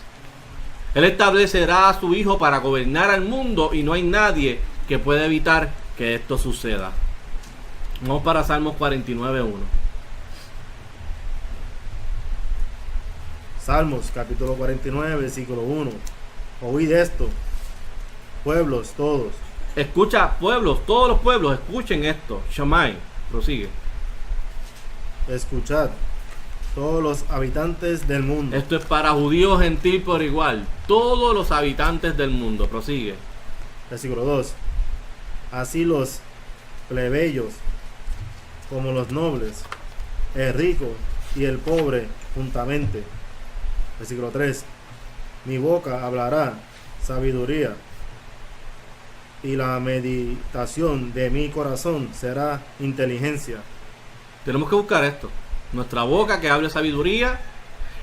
Él establecerá a su Hijo para gobernar al mundo, y no hay nadie que pueda evitar que esto suceda. Vamos para Salmos 49:1. Salmos capítulo 49, versículo 1. Oíd esto, pueblos todos. Escucha, pueblos, todos los pueblos, escuchen esto. Shammai, prosigue. Escuchad, todos los habitantes del mundo. Esto es para judíos, gentil por igual. Todos los habitantes del mundo, prosigue. Versículo 2. Así los plebeyos como los nobles, el rico y el pobre juntamente. Versículo 3. Mi boca hablará sabiduría, y la meditación de mi corazón será inteligencia. Tenemos que buscar esto. Nuestra boca que hable sabiduría,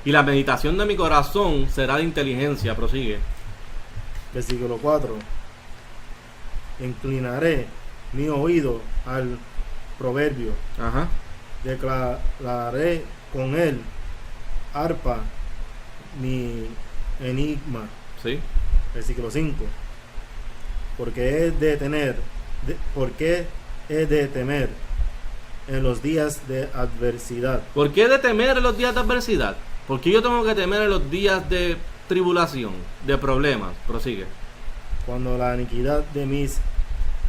y la meditación de mi corazón será de inteligencia. Prosigue. Versículo 4. Inclinaré mi oído al proverbio. Ajá. Declararé con él arpa mi enigma. ¿Sí? Versículo 5. Porque ¿por qué he de temer en los días de adversidad? ¿Por qué de temer en los días de adversidad? ¿Por qué yo tengo que temer en los días de tribulación, de problemas? Prosigue. Cuando la iniquidad de mis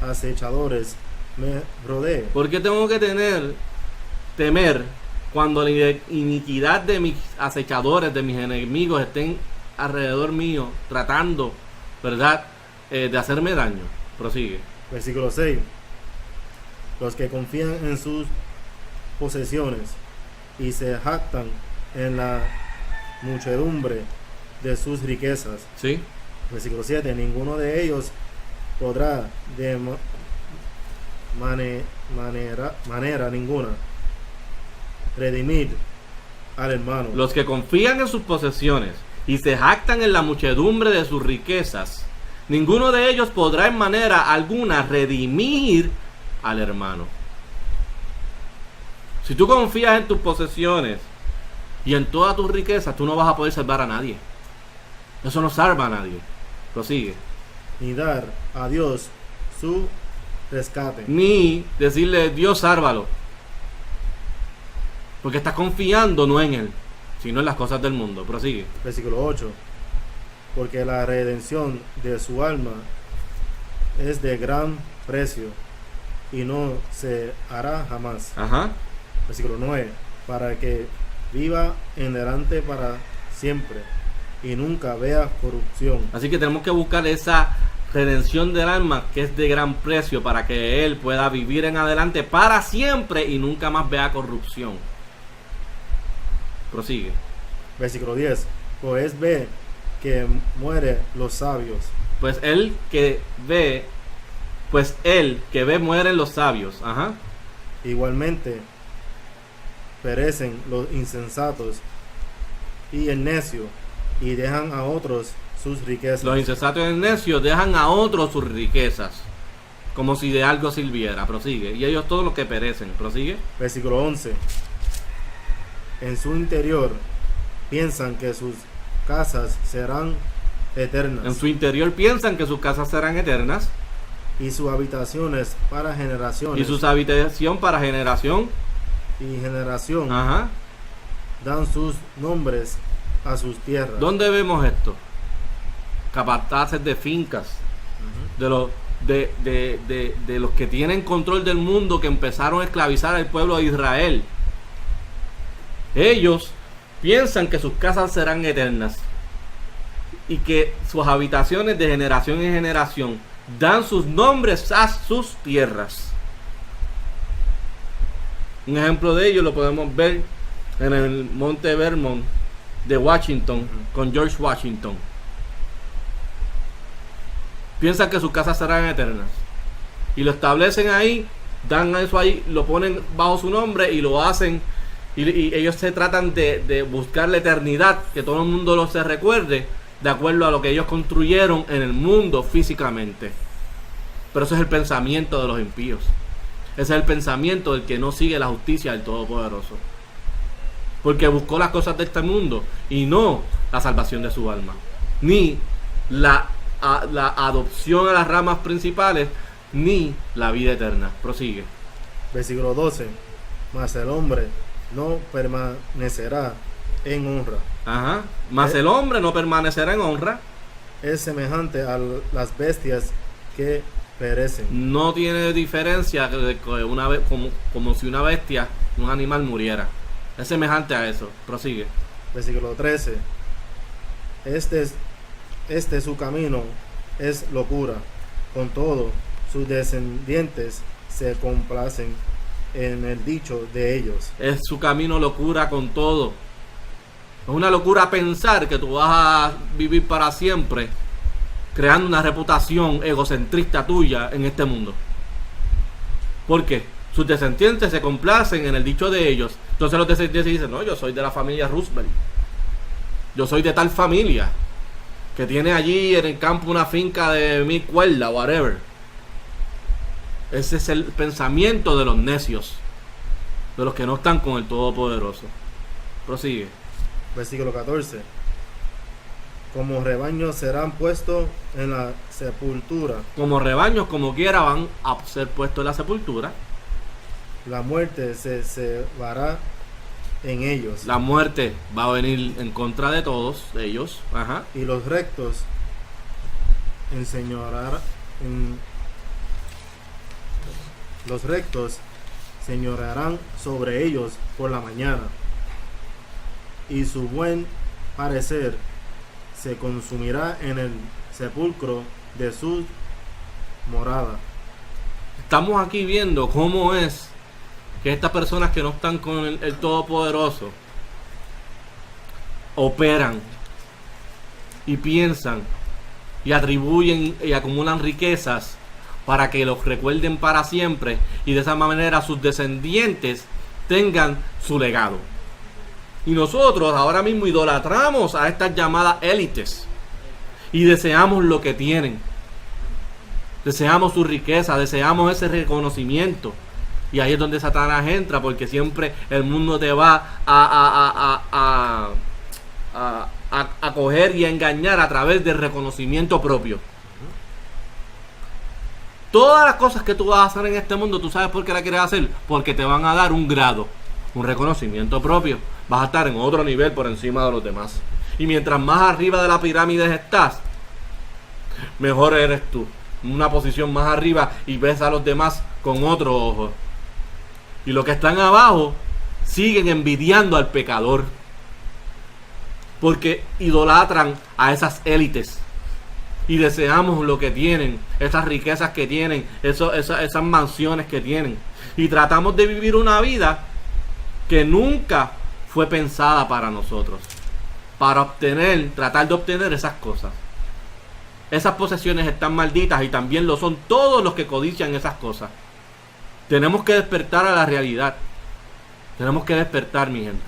acechadores me rodee. ¿Por qué tengo que temer cuando la iniquidad de mis acechadores, de mis enemigos estén alrededor mío, tratando, ¿verdad?, de hacerme daño? Prosigue. Versículo 6. Los que confían en sus posesiones y se jactan en la muchedumbre de sus riquezas. ¿Sí? Versículo 7. Ninguno de ellos podrá de manera ninguna redimir al hermano. Los que confían en sus posesiones y se jactan en la muchedumbre de sus riquezas, ninguno de ellos podrá en manera alguna redimir al hermano. Si tú confías en tus posesiones y en todas tus riquezas, tú no vas a poder salvar a nadie. Eso no salva a nadie. Prosigue. Ni dar a Dios su rescate. Ni decirle, Dios, sálvalo. Porque estás confiando no en Él, sino en las cosas del mundo. Prosigue. Versículo 8. Porque la redención de su alma es de gran precio y no se hará jamás. Ajá. Versículo 9. Para que viva en delante para siempre y nunca vea corrupción. Así que tenemos que buscar esa redención del alma que es de gran precio para que Él pueda vivir en adelante para siempre y nunca más vea corrupción. Prosigue. Versículo 10. Pues ve que muere los sabios. Pues él que ve mueren los sabios. Ajá. Igualmente perecen los insensatos y el necio y dejan a otros sus riquezas. Los insensatos y el necio dejan a otros sus riquezas, como si de algo sirviera. Prosigue. Y ellos todos los que perecen. Prosigue. Versículo 11. En su interior piensan que sus casas serán eternas. En su interior piensan que sus casas serán eternas. Y sus habitaciones para generaciones. Y sus habitación para generación. Y generación. Ajá. Dan sus nombres a sus tierras. ¿Dónde vemos esto? Capataces de fincas. De los que tienen control del mundo, que empezaron a esclavizar al pueblo de Israel. Ellos piensan que sus casas serán eternas y que sus habitaciones de generación en generación dan sus nombres a sus tierras. Un ejemplo de ello lo podemos ver en el Monte Vermont de Washington, con George Washington. Piensan que sus casas serán eternas y lo establecen ahí, dan eso ahí, lo ponen bajo su nombre y lo hacen. Y ellos se tratan de buscar la eternidad, que todo el mundo lo se recuerde, de acuerdo a lo que ellos construyeron en el mundo físicamente. Pero ese es el pensamiento de los impíos. Ese es el pensamiento del que no sigue la justicia del Todopoderoso. Porque buscó las cosas de este mundo y no la salvación de su alma. Ni la adopción a las ramas principales, ni la vida eterna. Prosigue. Versículo 12. Mas el hombre no permanecerá en honra. Ajá. Mas el hombre no permanecerá en honra. Es semejante a las bestias que perecen. No tiene diferencia de que una vez, como si una bestia, un animal muriera. Es semejante a eso. Prosigue. Versículo 13. Este su camino es locura. Con todo, sus descendientes se complacen en el dicho de ellos. Es su camino locura con todo. Es una locura pensar que tú vas a vivir para siempre creando una reputación egocentrista tuya en este mundo. ¿Por qué? Sus descendientes se complacen en el dicho de ellos. Entonces los descendientes dicen, no, yo soy de la familia Roosevelt. Yo soy de tal familia que tiene allí en el campo una finca de 1000 cuerdas, whatever. Ese es el pensamiento de los necios, de los que no están con el Todopoderoso. Prosigue. Versículo 14. como rebaños serán puestos en la sepultura. Como rebaños, como quiera, van a ser puestos en la sepultura. La muerte se cebará en ellos. La muerte va a venir en contra de todos ellos. Ajá. Y los rectos los rectos señorearán sobre ellos por la mañana, y su buen parecer se consumirá en el sepulcro de su morada. Estamos aquí viendo cómo es que estas personas que no están con el Todopoderoso operan y piensan y atribuyen y acumulan riquezas para que los recuerden para siempre, y de esa manera sus descendientes tengan su legado. Y nosotros ahora mismo idolatramos a estas llamadas élites y deseamos lo que tienen, deseamos su riqueza, deseamos ese reconocimiento. Y ahí es donde Satanás entra, porque siempre el mundo te va a coger y a engañar a través del reconocimiento propio. Todas las cosas que tú vas a hacer en este mundo, ¿tú sabes por qué la quieres hacer? Porque te van a dar un grado, un reconocimiento propio. Vas a estar en otro nivel por encima de los demás. Y mientras más arriba de la pirámide estás, mejor eres tú. Una posición más arriba y ves a los demás con otro ojo. Y los que están abajo siguen envidiando al pecador, porque idolatran a esas élites y deseamos lo que tienen, esas riquezas que tienen, esas mansiones que tienen, y tratamos de vivir una vida que nunca fue pensada para nosotros, para tratar de obtener esas cosas. Esas posesiones están malditas, y también lo son todos los que codician esas cosas. Tenemos que despertar a la realidad. Tenemos que despertar, mi gente.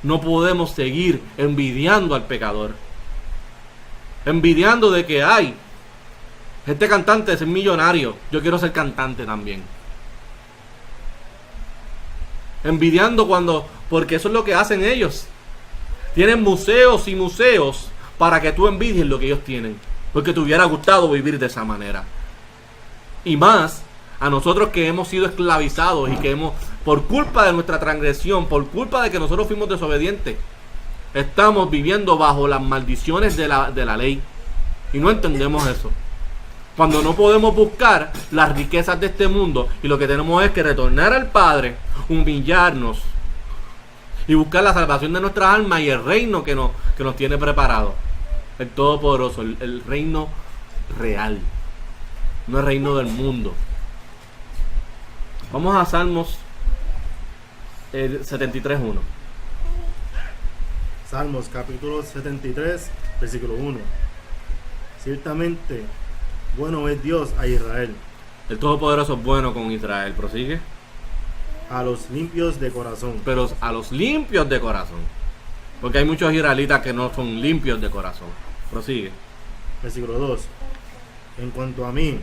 No podemos seguir envidiando al pecador. Envidiando de que hay este cantante es millonario, yo quiero ser cantante también. Envidiando porque eso es lo que hacen ellos. Tienen museos y museos para que tú envidies lo que ellos tienen, porque te hubiera gustado vivir de esa manera. Y más a nosotros que hemos sido esclavizados y que por culpa de nuestra transgresión, por culpa de que nosotros fuimos desobedientes, estamos viviendo bajo las maldiciones de la ley. Y no entendemos eso. Cuando no podemos buscar las riquezas de este mundo, y lo que tenemos es que retornar al Padre, humillarnos y buscar la salvación de nuestras almas y el reino que nos tiene preparado. El Todopoderoso, el reino real, no el reino del mundo. Vamos a Salmos 73:1. Salmos capítulo 73, versículo 1. Ciertamente, bueno es Dios a Israel, El Todopoderoso es bueno con Israel. Prosigue. a los limpios de corazón. Pero a los limpios de corazón, porque hay muchos israelitas que no son limpios de corazón. Prosigue. Versículo 2. En cuanto a mí,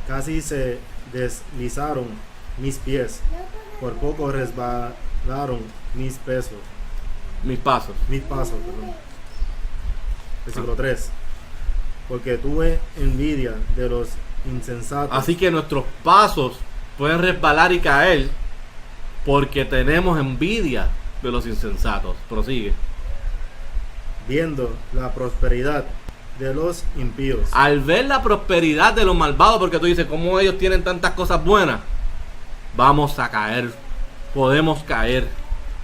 casi se deslizaron mis pies, por poco resbalaron mis pasos. Mis pasos. Versículo 3. Porque tuve envidia de los insensatos. Así que nuestros pasos pueden resbalar y caer porque tenemos envidia de los insensatos. Prosigue. Viendo la prosperidad de los impíos. Al ver la prosperidad de los malvados, porque tú dices, ¿cómo ellos tienen tantas cosas buenas? Vamos a caer, podemos caer,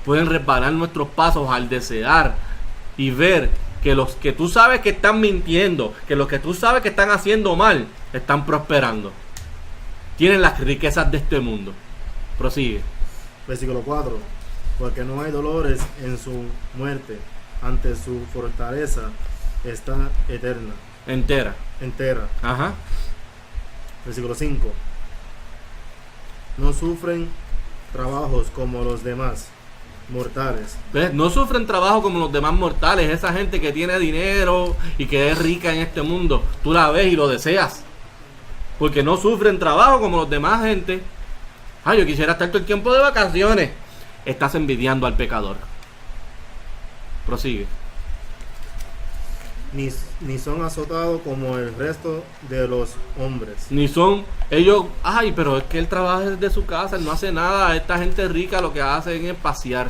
pueden resbalar nuestros pasos al desear y ver que los que tú sabes que están mintiendo, que los que tú sabes que están haciendo mal, están prosperando. Tienen las riquezas de este mundo. Prosigue. Versículo 4. Porque no hay dolores en su muerte, ante su fortaleza está Entera. Ajá. Versículo 5. No sufren trabajos como los demás mortales. ¿Ves? No sufren trabajo como los demás mortales. Esa gente que tiene dinero y que es rica en este mundo, tú la ves y lo deseas, porque no sufren trabajo como los demás gente. Yo quisiera estar todo el tiempo de vacaciones. Estás envidiando al pecador. Prosigue. ni son azotados como el resto de los hombres. Ni son ellos, ay, pero es que él trabaja desde su casa, él no hace nada. Esta gente rica lo que hacen es pasear.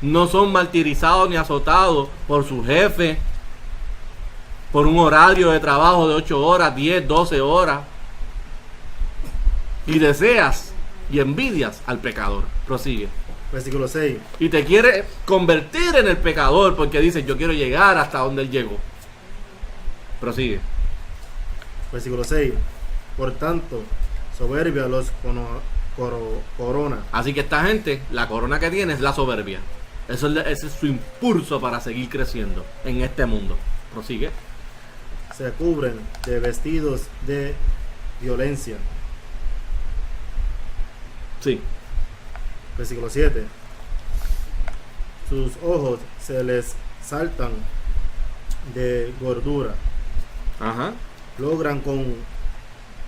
No son martirizados ni azotados por su jefe, por un horario de trabajo de 8 horas, 10, 12 horas. Y deseas y envidias al pecador. Prosigue. Versículo 6. Y te quiere convertir en el pecador porque dices, yo quiero llegar hasta donde él llegó. Prosigue. Versículo 6. Por tanto, soberbia los corona. Así que esta gente, la corona que tiene es la soberbia. Ese es su impulso para seguir creciendo en este mundo. Prosigue. Se cubren de vestidos de violencia. Sí. Versículo 7. Sus ojos se les saltan de gordura. Ajá. Logran con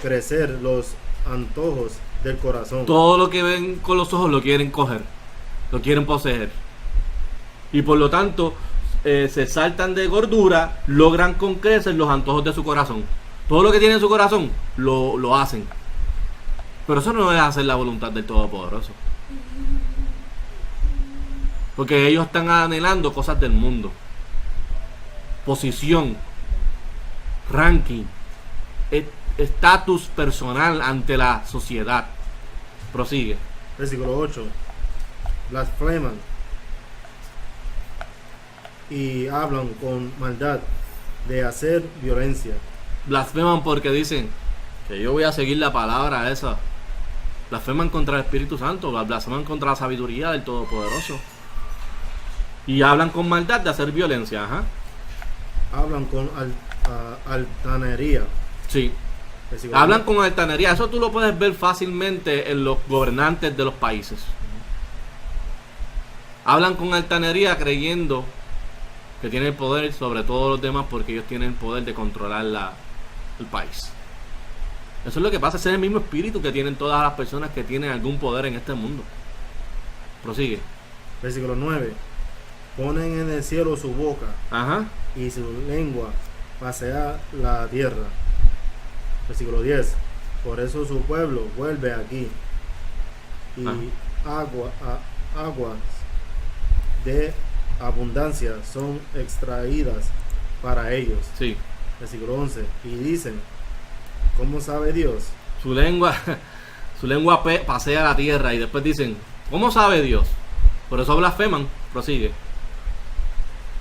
crecer los antojos del corazón. Todo lo que ven con los ojos lo quieren coger, lo quieren poseer. Y por lo tanto, se saltan de gordura, logran con crecer los antojos de su corazón. Todo lo que tiene en su corazón, lo hacen. Pero eso no es hacer la voluntad del Todopoderoso. Porque ellos están anhelando cosas del mundo. Posición, ranking, estatus personal ante la sociedad. Prosigue. Versículo 8. Blasfeman y hablan con maldad de hacer violencia. Blasfeman porque dicen que yo voy a seguir la palabra esa. Blasfeman contra el Espíritu Santo, blasfeman contra la sabiduría del Todopoderoso. Y hablan con maldad de hacer violencia. Ajá. Hablan con altanería. Sí. Versículo Hablan con altanería. Eso tú lo puedes ver fácilmente en los gobernantes de los países. Hablan con altanería creyendo que tienen el poder sobre todos los demás porque ellos tienen el poder de controlar el país. Eso es lo que pasa. Ese es el mismo espíritu que tienen todas las personas que tienen algún poder en este mundo. Prosigue. Versículo 9. Ponen en el cielo su boca Ajá. y su lengua pasea la tierra. Versículo 10. Por eso su pueblo vuelve aquí y aguas de abundancia son extraídas para ellos. Sí. Versículo 11. Y dicen, ¿cómo sabe Dios? Su lengua pasea la tierra y después dicen, ¿cómo sabe Dios? Por eso blasfeman. Prosigue.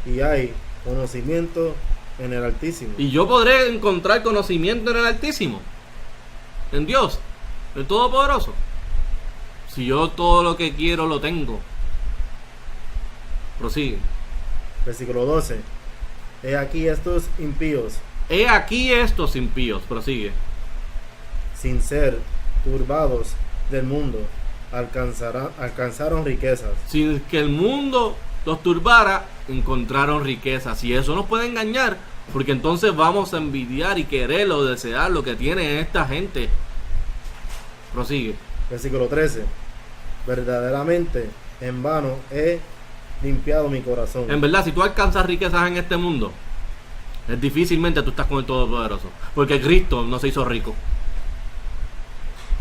Y hay conocimiento en el Altísimo. Y yo podré encontrar conocimiento en el Altísimo, en Dios, el Todopoderoso, si yo todo lo que quiero lo tengo. Prosigue. Versículo 12. He aquí estos impíos, He aquí estos impíos. Prosigue. sin ser turbados del mundo, alcanzaron riquezas. Sin que el mundo los turbara, encontraron riquezas. Y eso nos puede engañar, porque entonces vamos a envidiar y querer o desear lo que tiene esta gente. Prosigue. Versículo 13. Verdaderamente en vano he limpiado mi corazón. En verdad, si tú alcanzas riquezas en este mundo, es difícilmente tú estás con el Todopoderoso, porque Cristo no se hizo rico.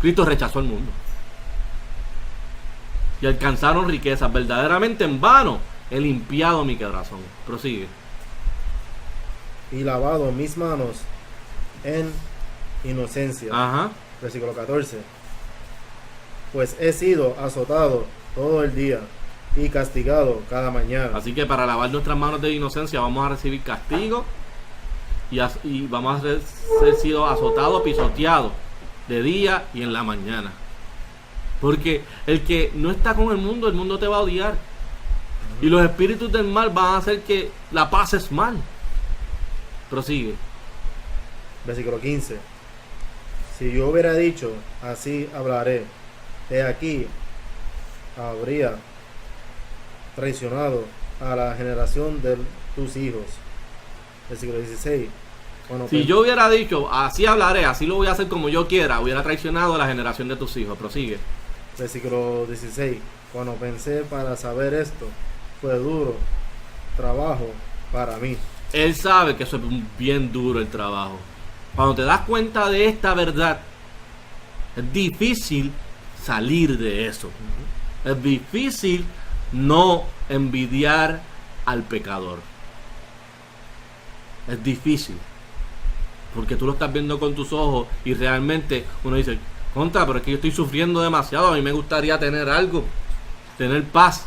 Cristo rechazó el mundo y alcanzaron riquezas. Verdaderamente en vano he limpiado mi corazón. Prosigue. Y lavado mis manos en inocencia. Ajá. Versículo 14. Pues he sido azotado todo el día y castigado cada mañana. Así que para lavar nuestras manos de inocencia vamos a recibir castigo y vamos a ser sido azotados, pisoteados de día y en la mañana. Porque el que no está con el mundo te va a odiar. Y los espíritus del mal van a hacer que la pases mal. Prosigue. Versículo 15. Si yo hubiera dicho, así hablaré, he aquí, habría traicionado a la generación de tus hijos. Versículo 16. Si yo hubiera dicho, así hablaré, así lo voy a hacer como yo quiera, hubiera traicionado a la generación de tus hijos. Prosigue. Versículo 16. Cuando pensé para saber esto, fue duro trabajo para mí. Él sabe que eso es bien duro el trabajo. Cuando te das cuenta de esta verdad, es difícil salir de eso. Es difícil no envidiar al pecador. Es difícil. Porque tú lo estás viendo con tus ojos y realmente uno dice, contra, pero es que yo estoy sufriendo demasiado. A mí me gustaría tener algo, tener paz.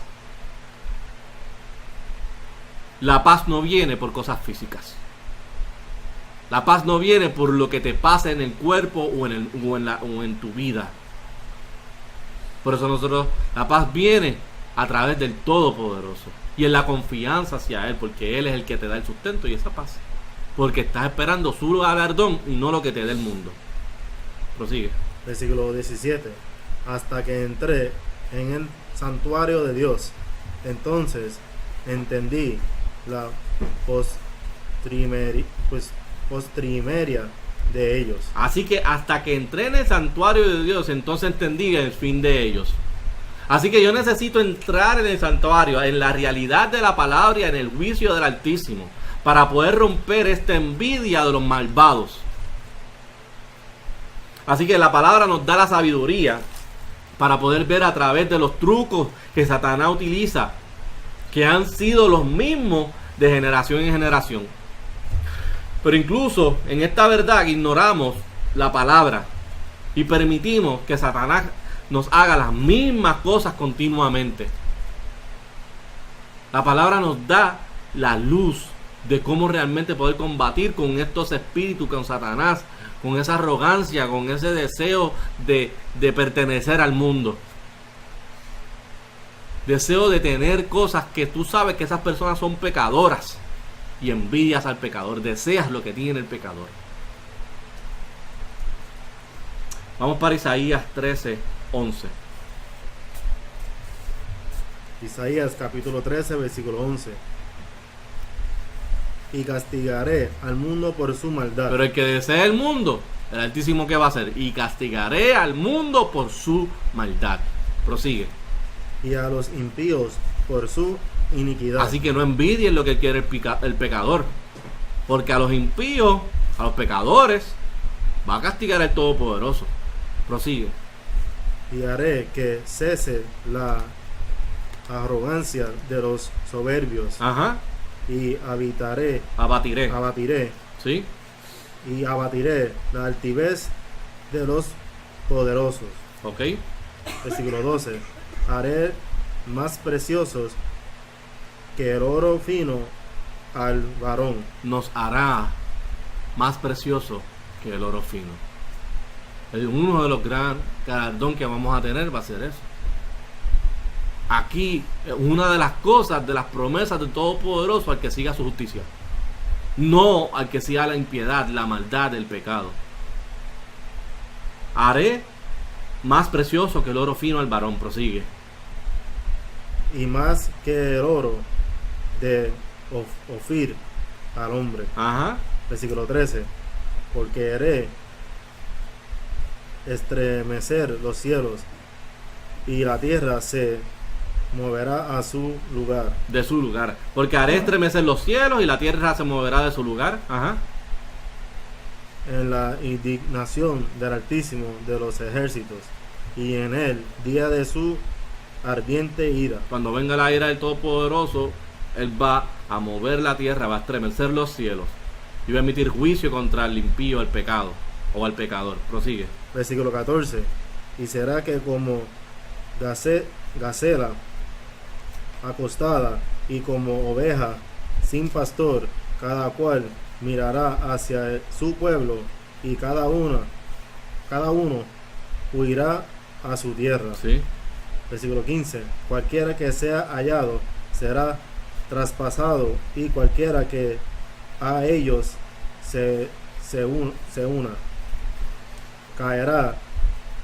La paz no viene por cosas físicas. La paz no viene por lo que te pasa en el cuerpo o en tu vida. Por eso la paz viene a través del Todopoderoso y en la confianza hacia Él, porque Él es el que te da el sustento y esa paz. Porque estás esperando su galardón y no lo que te dé el mundo. Prosigue. Versículo 17. Hasta que entré en el santuario de Dios, entonces entendí la postrimeria de ellos. Así que hasta que entré en el santuario de Dios, entonces entendí el fin de ellos. Así que yo necesito entrar en el santuario, en la realidad de la palabra y en el juicio del Altísimo, para poder romper esta envidia de los malvados. Así que la palabra nos da la sabiduría para poder ver a través de los trucos que Satanás utiliza, que han sido los mismos de generación en generación. Pero incluso en esta verdad ignoramos la palabra y permitimos que Satanás nos haga las mismas cosas continuamente. La palabra nos da la luz de cómo realmente poder combatir con estos espíritus, con Satanás, con esa arrogancia, con ese deseo de pertenecer al mundo. Deseo de tener cosas que tú sabes que esas personas son pecadoras y envidias al pecador, deseas lo que tiene el pecador. Vamos para Isaías 13:11. Isaías capítulo 13, versículo 11. Y castigaré al mundo por su maldad. Pero el que desea el mundo, el Altísimo, ¿qué va a hacer? Y castigaré al mundo por su maldad. Prosigue. Y a los impíos por su iniquidad. Así que no envidien lo que quiere el pecador, porque a los impíos, a los pecadores, va a castigar el Todopoderoso. Prosigue. Y haré que cese la arrogancia de los soberbios. Ajá. Y Abatiré. ¿Sí? Y abatiré la altivez de los poderosos. Ok. Versículo 12. Haré más preciosos que el oro fino al varón. Nos hará más precioso que el oro fino. Uno de los gran galardones que vamos a tener va a ser eso. Aquí, una de las cosas, de las promesas del Todopoderoso, al que siga su justicia. No al que siga la impiedad, la maldad, el pecado. Haré más precioso que el oro fino al varón. Prosigue. Y más que el oro de Ofir al hombre. Ajá. Versículo 13. Porque haré estremecer los cielos y la tierra se moverá a su lugar. De su lugar. Porque haré estremecer los cielos y la tierra se moverá de su lugar. Ajá. En la indignación del Altísimo de los ejércitos y en el día de su ardiente ira. Cuando venga la ira del Todopoderoso, Él va a mover la tierra, va a estremecer los cielos y va a emitir juicio contra el impío, el pecado o al pecador. Prosigue. Versículo 14. Y será que como gacela acostada y como oveja sin pastor, cada cual mirará hacia su pueblo y cada uno huirá a su tierra. ¿Sí? Versículo 15. Cualquiera que sea hallado será traspasado y cualquiera que a ellos se una caerá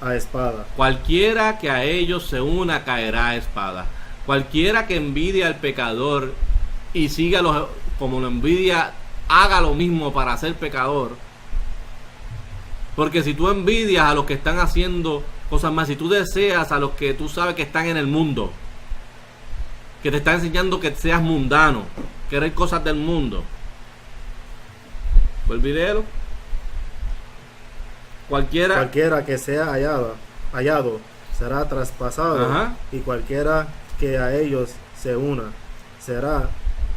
a espada. Cualquiera que a ellos se una caerá a espada. Cualquiera que envidia al pecador y siga como lo envidia, haga lo mismo para ser pecador. Porque si tú envidias a los que están haciendo cosas más, si tú deseas a los que tú sabes que están en el mundo, que te están enseñando que seas mundano, querer cosas del mundo, Vuelve y léelo. Cualquiera. Cualquiera que sea hallado será traspasado, Ajá. y cualquiera que a ellos se una será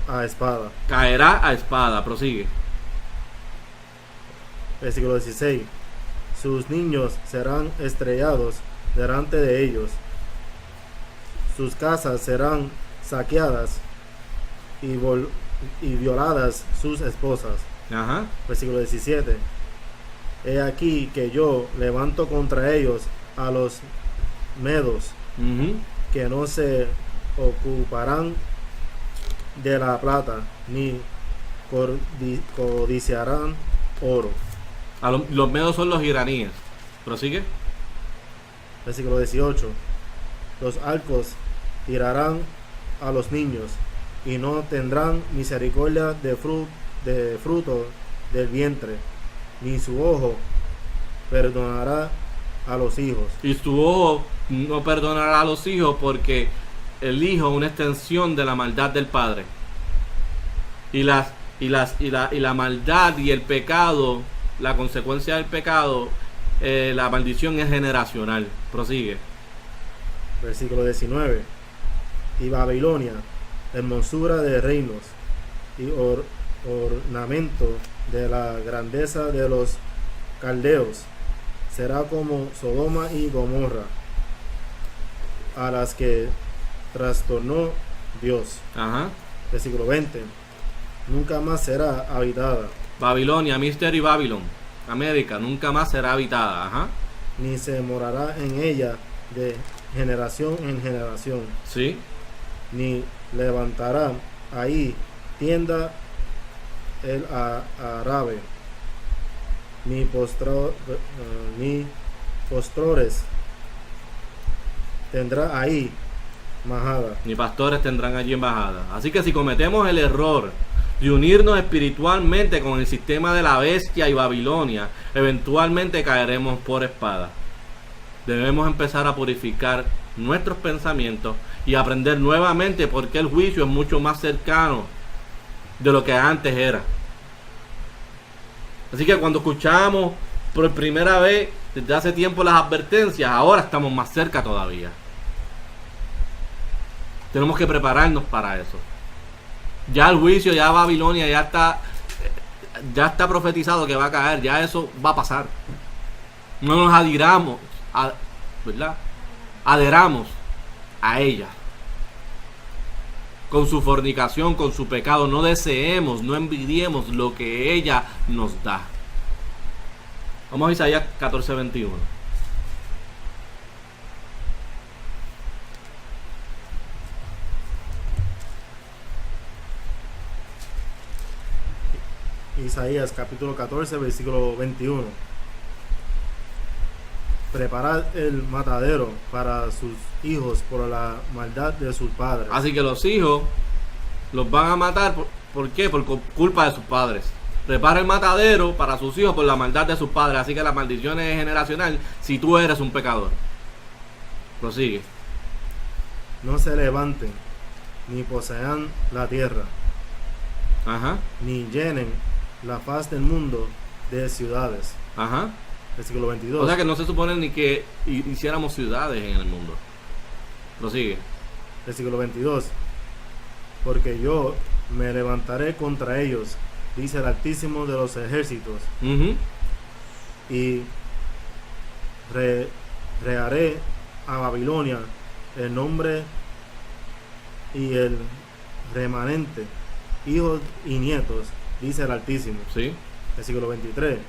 a espada. Caerá a espada. Prosigue. Versículo 16. Sus niños serán estrellados delante de ellos. Sus casas serán saqueadas y violadas sus esposas. Ajá. Versículo 17. He aquí que yo levanto contra ellos a los medos, Ujú. que no se ocuparán de la plata, ni codiciarán oro. Los medos son los iraníes. Prosigue. Versículo 18. Los arcos tirarán a los niños, y no tendrán misericordia de fruto del vientre, ni su ojo perdonará a los hijos. Y su ojo no perdonará a los hijos, porque el hijo es una extensión de la maldad del padre. Y la maldad y el pecado, la consecuencia del pecado, la maldición es generacional. Prosigue. Versículo 19. Y Babilonia, hermosura de reinos, y ornamento de la grandeza de los caldeos, será como Sodoma y Gomorra, a las que trastornó Dios. Ajá. Versículo 20. Nunca más será habitada, Babilonia, Mystery Babylon, América, nunca más será habitada. Ajá. ni se morará en ella de generación en generación, Sí. ni levantará ahí tienda el árabe, ni postores tendrá ahí majada. Ni pastores tendrán allí embajada. Así que si cometemos el error de unirnos espiritualmente con el sistema de la bestia y Babilonia, eventualmente caeremos por espada. Debemos empezar a purificar nuestros pensamientos y aprender nuevamente por qué el juicio es mucho más cercano de lo que antes era. Así que cuando escuchamos por primera vez desde hace tiempo las advertencias, ahora estamos más cerca todavía. Tenemos que prepararnos para eso. Ya el juicio, ya Babilonia ya está profetizado que va a caer, ya eso va a pasar. No nos ¿verdad? Adheramos a ella. Con su fornicación, con su pecado, no deseemos, no envidiemos lo que ella nos da. Vamos a Isaías 14:21. Isaías capítulo 14, versículo 21. Preparad el matadero para sus hijos por la maldad de sus padres. Así que los hijos los van a matar. ¿Por qué? Por culpa de sus padres. Prepara el matadero para sus hijos por la maldad de sus padres. Así que la maldición es generacional si tú eres un pecador. Prosigue. No se levanten, ni posean la tierra, Ajá. ni llenen la faz del mundo de ciudades. Ajá. Versículo 22. O sea que no se supone ni que hiciéramos ciudades en el mundo. Prosigue. Versículo 22. Porque yo me levantaré contra ellos, dice el Altísimo de los ejércitos, Ujú. y reharé a Babilonia el nombre y el remanente, hijos y nietos, dice el Altísimo. Sí. Versículo 23.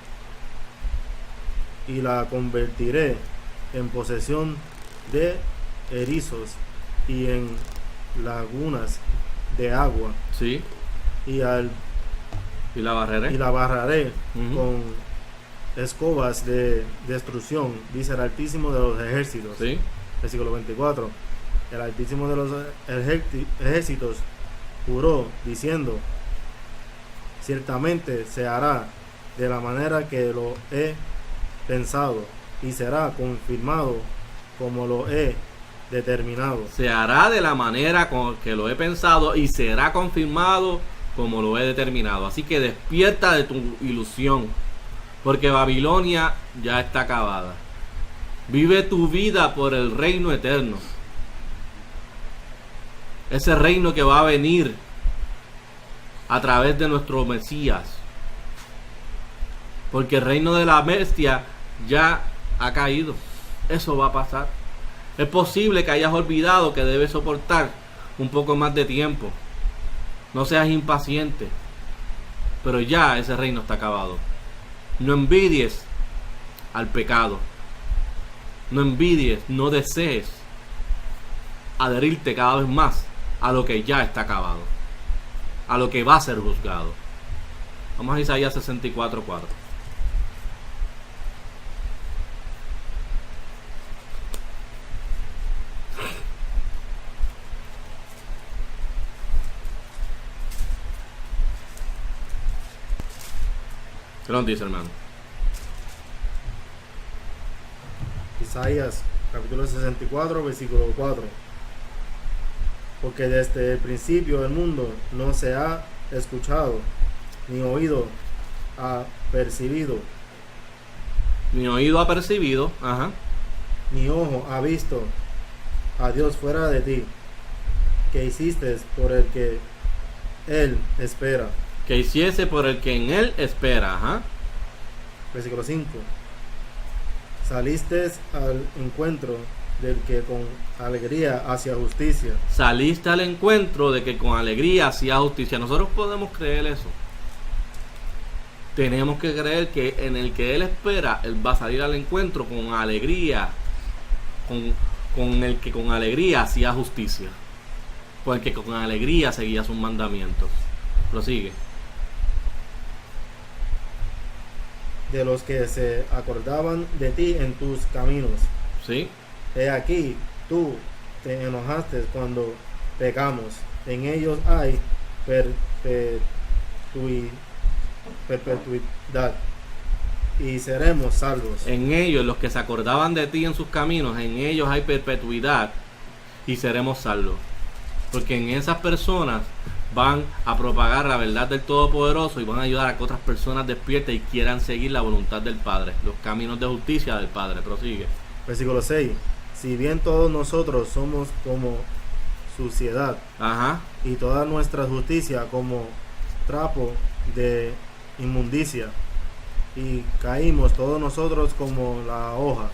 Y la convertiré en posesión de erizos y en lagunas de agua, Sí. y Y la barreré. la barraré Ujú. con escobas de destrucción, dice el Altísimo de los ejércitos. Sí. Versículo 24. El Altísimo de los ejércitos juró diciendo: ciertamente se hará de la manera que lo he pensado, y será confirmado como lo he determinado. Se hará de la manera con que lo he pensado y será confirmado como lo he determinado. Así que despierta de tu ilusión, porque Babilonia ya está acabada. Vive tu vida por el reino eterno. Ese reino que va a venir a través de nuestro Mesías. Porque el reino de la bestia ya ha caído. Eso va a pasar. Es posible que hayas olvidado que debes soportar un poco más de tiempo. No seas impaciente. Pero ya ese reino está acabado. No envidies al pecado. No envidies, no desees adherirte cada vez más a lo que ya está acabado, a lo que va a ser juzgado. Vamos a Isaías 64:4. ¿Qué nos dice, hermano? Isaías capítulo 64 versículo 4. Porque desde el principio del mundo no se ha escuchado, ni oído ha percibido, Mi oído ha percibido, ajá, ni ojo ha visto a Dios fuera de ti, que hiciste por el que Él espera. que hiciese por el que en él espera, ajá. Versículo 5. Saliste al encuentro del que con alegría hacia justicia. Saliste al encuentro de que con alegría hacía justicia. Nosotros podemos creer eso. Tenemos que creer que en el que Él espera, Él va a salir al encuentro con alegría. Con el que con alegría hacía justicia. Con el que con alegría seguía sus mandamientos. Prosigue. De los que se acordaban de ti en tus caminos. ¿Sí? He aquí, tú te enojaste cuando pecamos. En ellos hay perpetuidad. Y seremos salvos. En ellos, los que se acordaban de ti en sus caminos, en ellos hay perpetuidad y seremos salvos. Porque en esas personas van a propagar la verdad del Todopoderoso y van a ayudar a que otras personas despierten y quieran seguir la voluntad del Padre, los caminos de justicia del Padre. Prosigue. Versículo 6. Si bien todos nosotros somos como suciedad, Ajá. y toda nuestra justicia como trapo de inmundicia, y caímos todos nosotros como la hoja,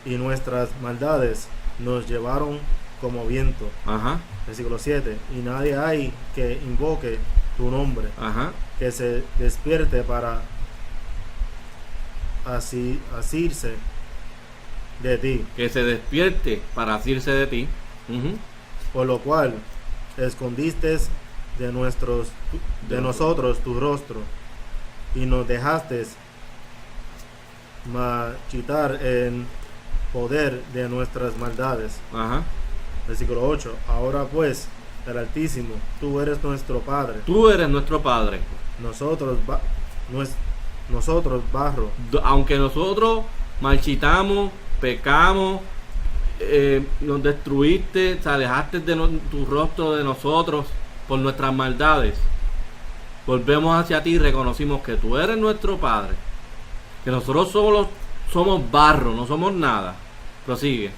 y nuestras maldades nos llevaron como viento. Ajá. Versículo 7. Y nadie hay que invoque tu nombre, Ajá. que se despierte para asirse de ti, Que se despierte para asirse de ti. Ujú. por lo cual escondiste de nosotros tu rostro, y nos dejaste marchitar en poder de nuestras maldades. Ajá. Versículo 8. Ahora pues, el Altísimo, tú eres nuestro Padre, Tú eres nuestro Padre. nosotros barro, Aunque nosotros marchitamos, pecamos, nos destruiste, te alejaste de tu rostro de nosotros por nuestras maldades, volvemos hacia ti y reconocimos que tú eres nuestro Padre, que nosotros somos barro, no somos nada. Prosigue.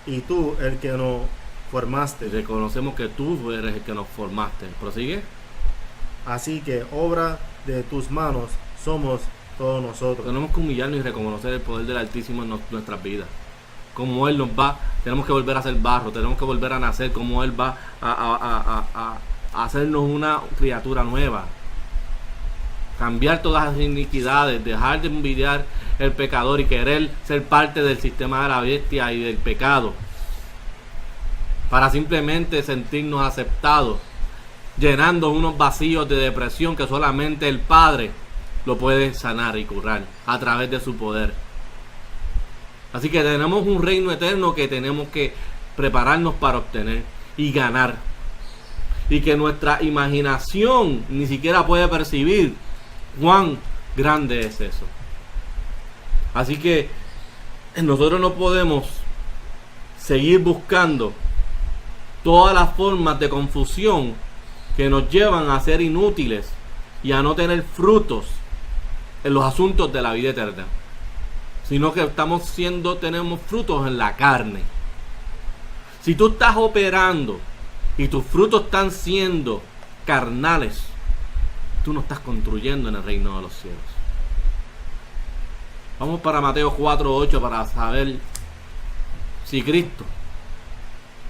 y tú el que nos formaste. Reconocemos que tú eres el que nos formaste. Prosigue. Así que obra de tus manos somos todos nosotros. Tenemos que humillarnos y reconocer el poder del Altísimo en nuestras vidas. Como Él nos va, tenemos que volver a ser barro, tenemos que volver a nacer, como Él va a hacernos una criatura nueva. Cambiar todas las iniquidades, dejar de envidiar el pecador y querer ser parte del sistema de la bestia y del pecado. Para simplemente sentirnos aceptados, llenando unos vacíos de depresión que solamente el Padre lo puede sanar y curar a través de su poder. Así que tenemos un reino eterno que tenemos que prepararnos para obtener y ganar. Y que nuestra imaginación ni siquiera puede percibir cuán grande es eso. Así que nosotros no podemos seguir buscando todas las formas de confusión que nos llevan a ser inútiles y a no tener frutos en los asuntos de la vida eterna, sino que tenemos frutos en la carne. Si tú estás operando y tus frutos están siendo carnales, tú no estás construyendo en el reino de los cielos. Vamos para Mateo 4:8 para saber si Cristo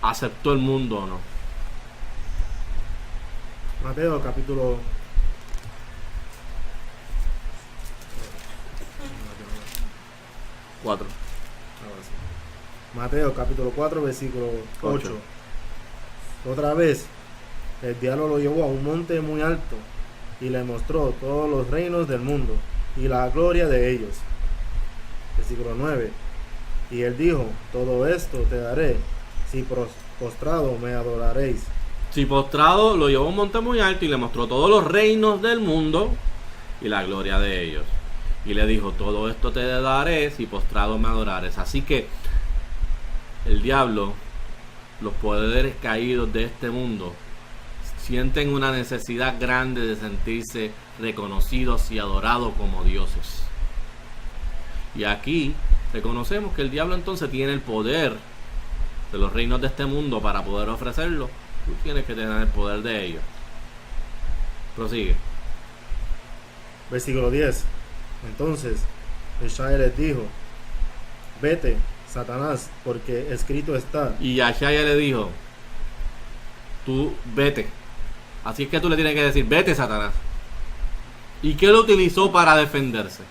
aceptó el mundo o no. Mateo capítulo 4. Mateo capítulo 4 versículo 8. Otra vez el diablo lo llevó a un monte muy alto y le mostró todos los reinos del mundo y la gloria de ellos. Versículo 9. Y él dijo: todo esto te daré si postrado me adoraréis. Si postrado, lo llevó a un monte muy alto y le mostró todos los reinos del mundo y la gloria de ellos. Y le dijo: todo esto te daré si postrado me adorares. Así que el diablo, los poderes caídos de este mundo, sienten una necesidad grande de sentirse reconocidos y adorados como dioses. Y aquí reconocemos que el diablo entonces tiene el poder de los reinos de este mundo para poder ofrecerlo. Tú tienes que tener el poder de ellos. Prosigue. Versículo 10. Entonces Yeshua les dijo: vete, Satanás, porque escrito está. Y Yeshaya le dijo: tú vete. Así es que tú le tienes que decir: vete, Satanás. ¿Y qué lo utilizó para defenderse?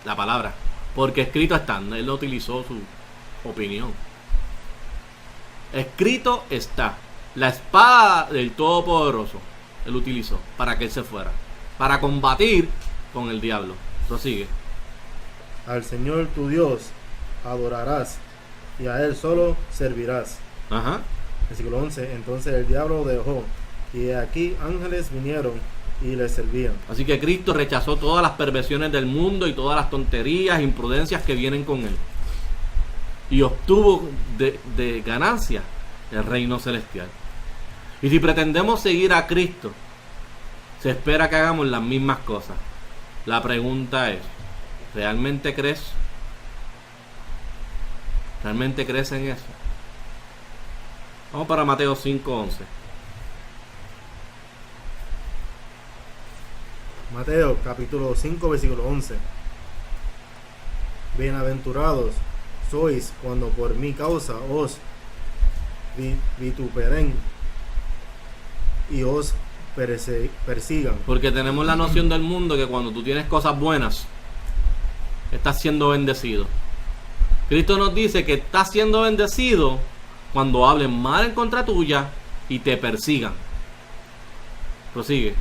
La palabra. Porque escrito está. Él no utilizó su opinión. Escrito está. La espada del Todopoderoso él utilizó para que él se fuera, para combatir con el diablo. Prosigue. Al Señor tu Dios adorarás y a él solo servirás. Ajá. Versículo 11. Entonces el diablo lo dejó y aquí ángeles vinieron y le servían. Así que Cristo rechazó todas las perversiones del mundo y todas las tonterías, imprudencias que vienen con él, y obtuvo de ganancia el reino celestial. Y si pretendemos seguir a Cristo, se espera que hagamos las mismas cosas. La pregunta es: ¿realmente crees? ¿Realmente crees en eso? Vamos para Mateo 5:11. Mateo capítulo 5 versículo 11. Bienaventurados sois cuando por mi causa os vituperen y os persigan. Porque tenemos la noción del mundo que cuando tú tienes cosas buenas, estás siendo bendecido. Cristo nos dice que estás siendo bendecido cuando hablen mal en contra tuya y te persigan. Prosigue.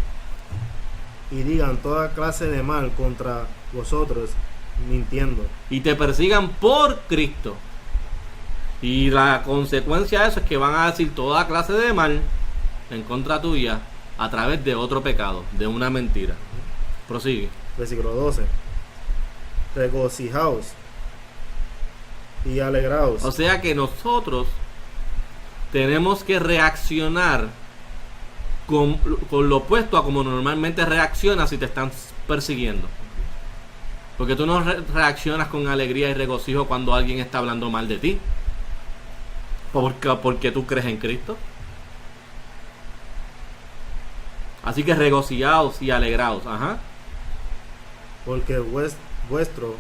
Y digan toda clase de mal contra vosotros, mintiendo. Y te persigan por Cristo. Y la consecuencia de eso es que van a decir toda clase de mal en contra tuya a través de otro pecado, de una mentira. Prosigue. Versículo 12. Regocijaos y alegraos. O sea que nosotros tenemos que reaccionar con lo opuesto a como normalmente reaccionas si te están persiguiendo. Porque tú no reaccionas con alegría y regocijo cuando alguien está hablando mal de ti. Porque tú crees en Cristo. Así que regocijaos y alegraos. Ajá. Porque vuestro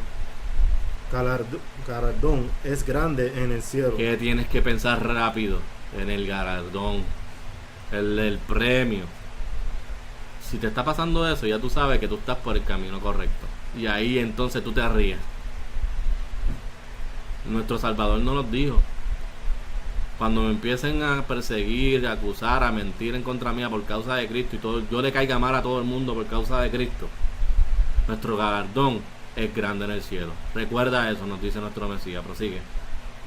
galardón es grande en el cielo. Que tienes que pensar rápido en el galardón, el premio. Si te está pasando eso, ya tú sabes que tú estás por el camino correcto. Y ahí entonces tú te ríes. Nuestro Salvador nos lo dijo: cuando me empiecen a perseguir, a acusar, a mentir en contra mía por causa de Cristo, y todo, yo le caiga mal a todo el mundo por causa de Cristo, nuestro galardón es grande en el cielo. Recuerda eso, nos dice nuestro Mesías. Prosigue.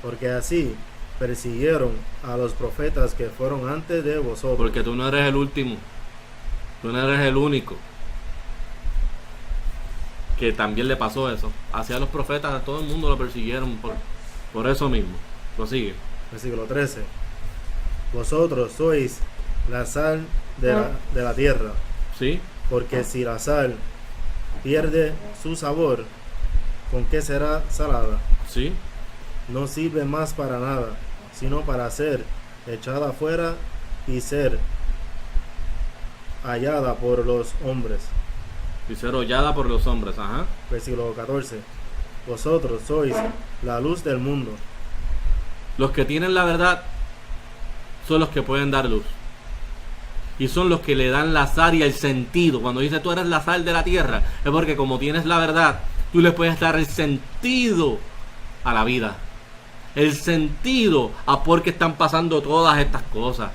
Porque así persiguieron a los profetas que fueron antes de vosotros. Porque tú no eres el último, tú no eres el único. Que también le pasó eso. Hacia los profetas, a todo el mundo lo persiguieron por eso mismo. Prosigue. Versículo 13. Vosotros sois la sal de la tierra, ¿Sí? porque si la sal pierde su sabor, ¿con qué será salada? ¿Sí? No sirve más para nada, sino para ser echada afuera y ser hallada por los hombres. Y ser hollada por los hombres. Ajá. Versículo 14. Vosotros sois la luz del mundo. Los que tienen la verdad son los que pueden dar luz. Y son los que le dan la sal y el sentido. Cuando dice tú eres la sal de la tierra, es porque como tienes la verdad, tú le puedes dar el sentido a la vida. El sentido a por qué están pasando todas estas cosas.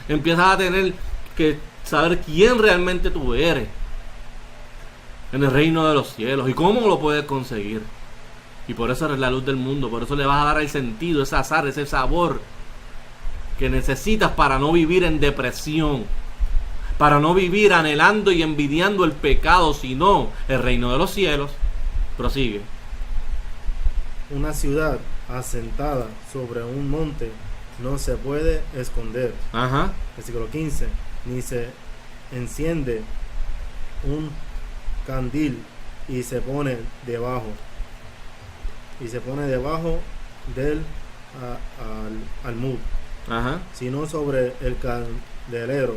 Empiezas a tener que saber quién realmente tú eres en el reino de los cielos y cómo lo puedes conseguir. Y por eso eres la luz del mundo. Por eso le vas a dar el sentido, ese azar, ese sabor que necesitas para no vivir en depresión, para no vivir anhelando y envidiando el pecado, sino el reino de los cielos. Prosigue. Una ciudad asentada sobre un monte no se puede esconder. Ajá. Versículo 15. Ni se enciende un candil y se pone debajo. Y se pone debajo del almud, Ajá. sino sobre el candelero,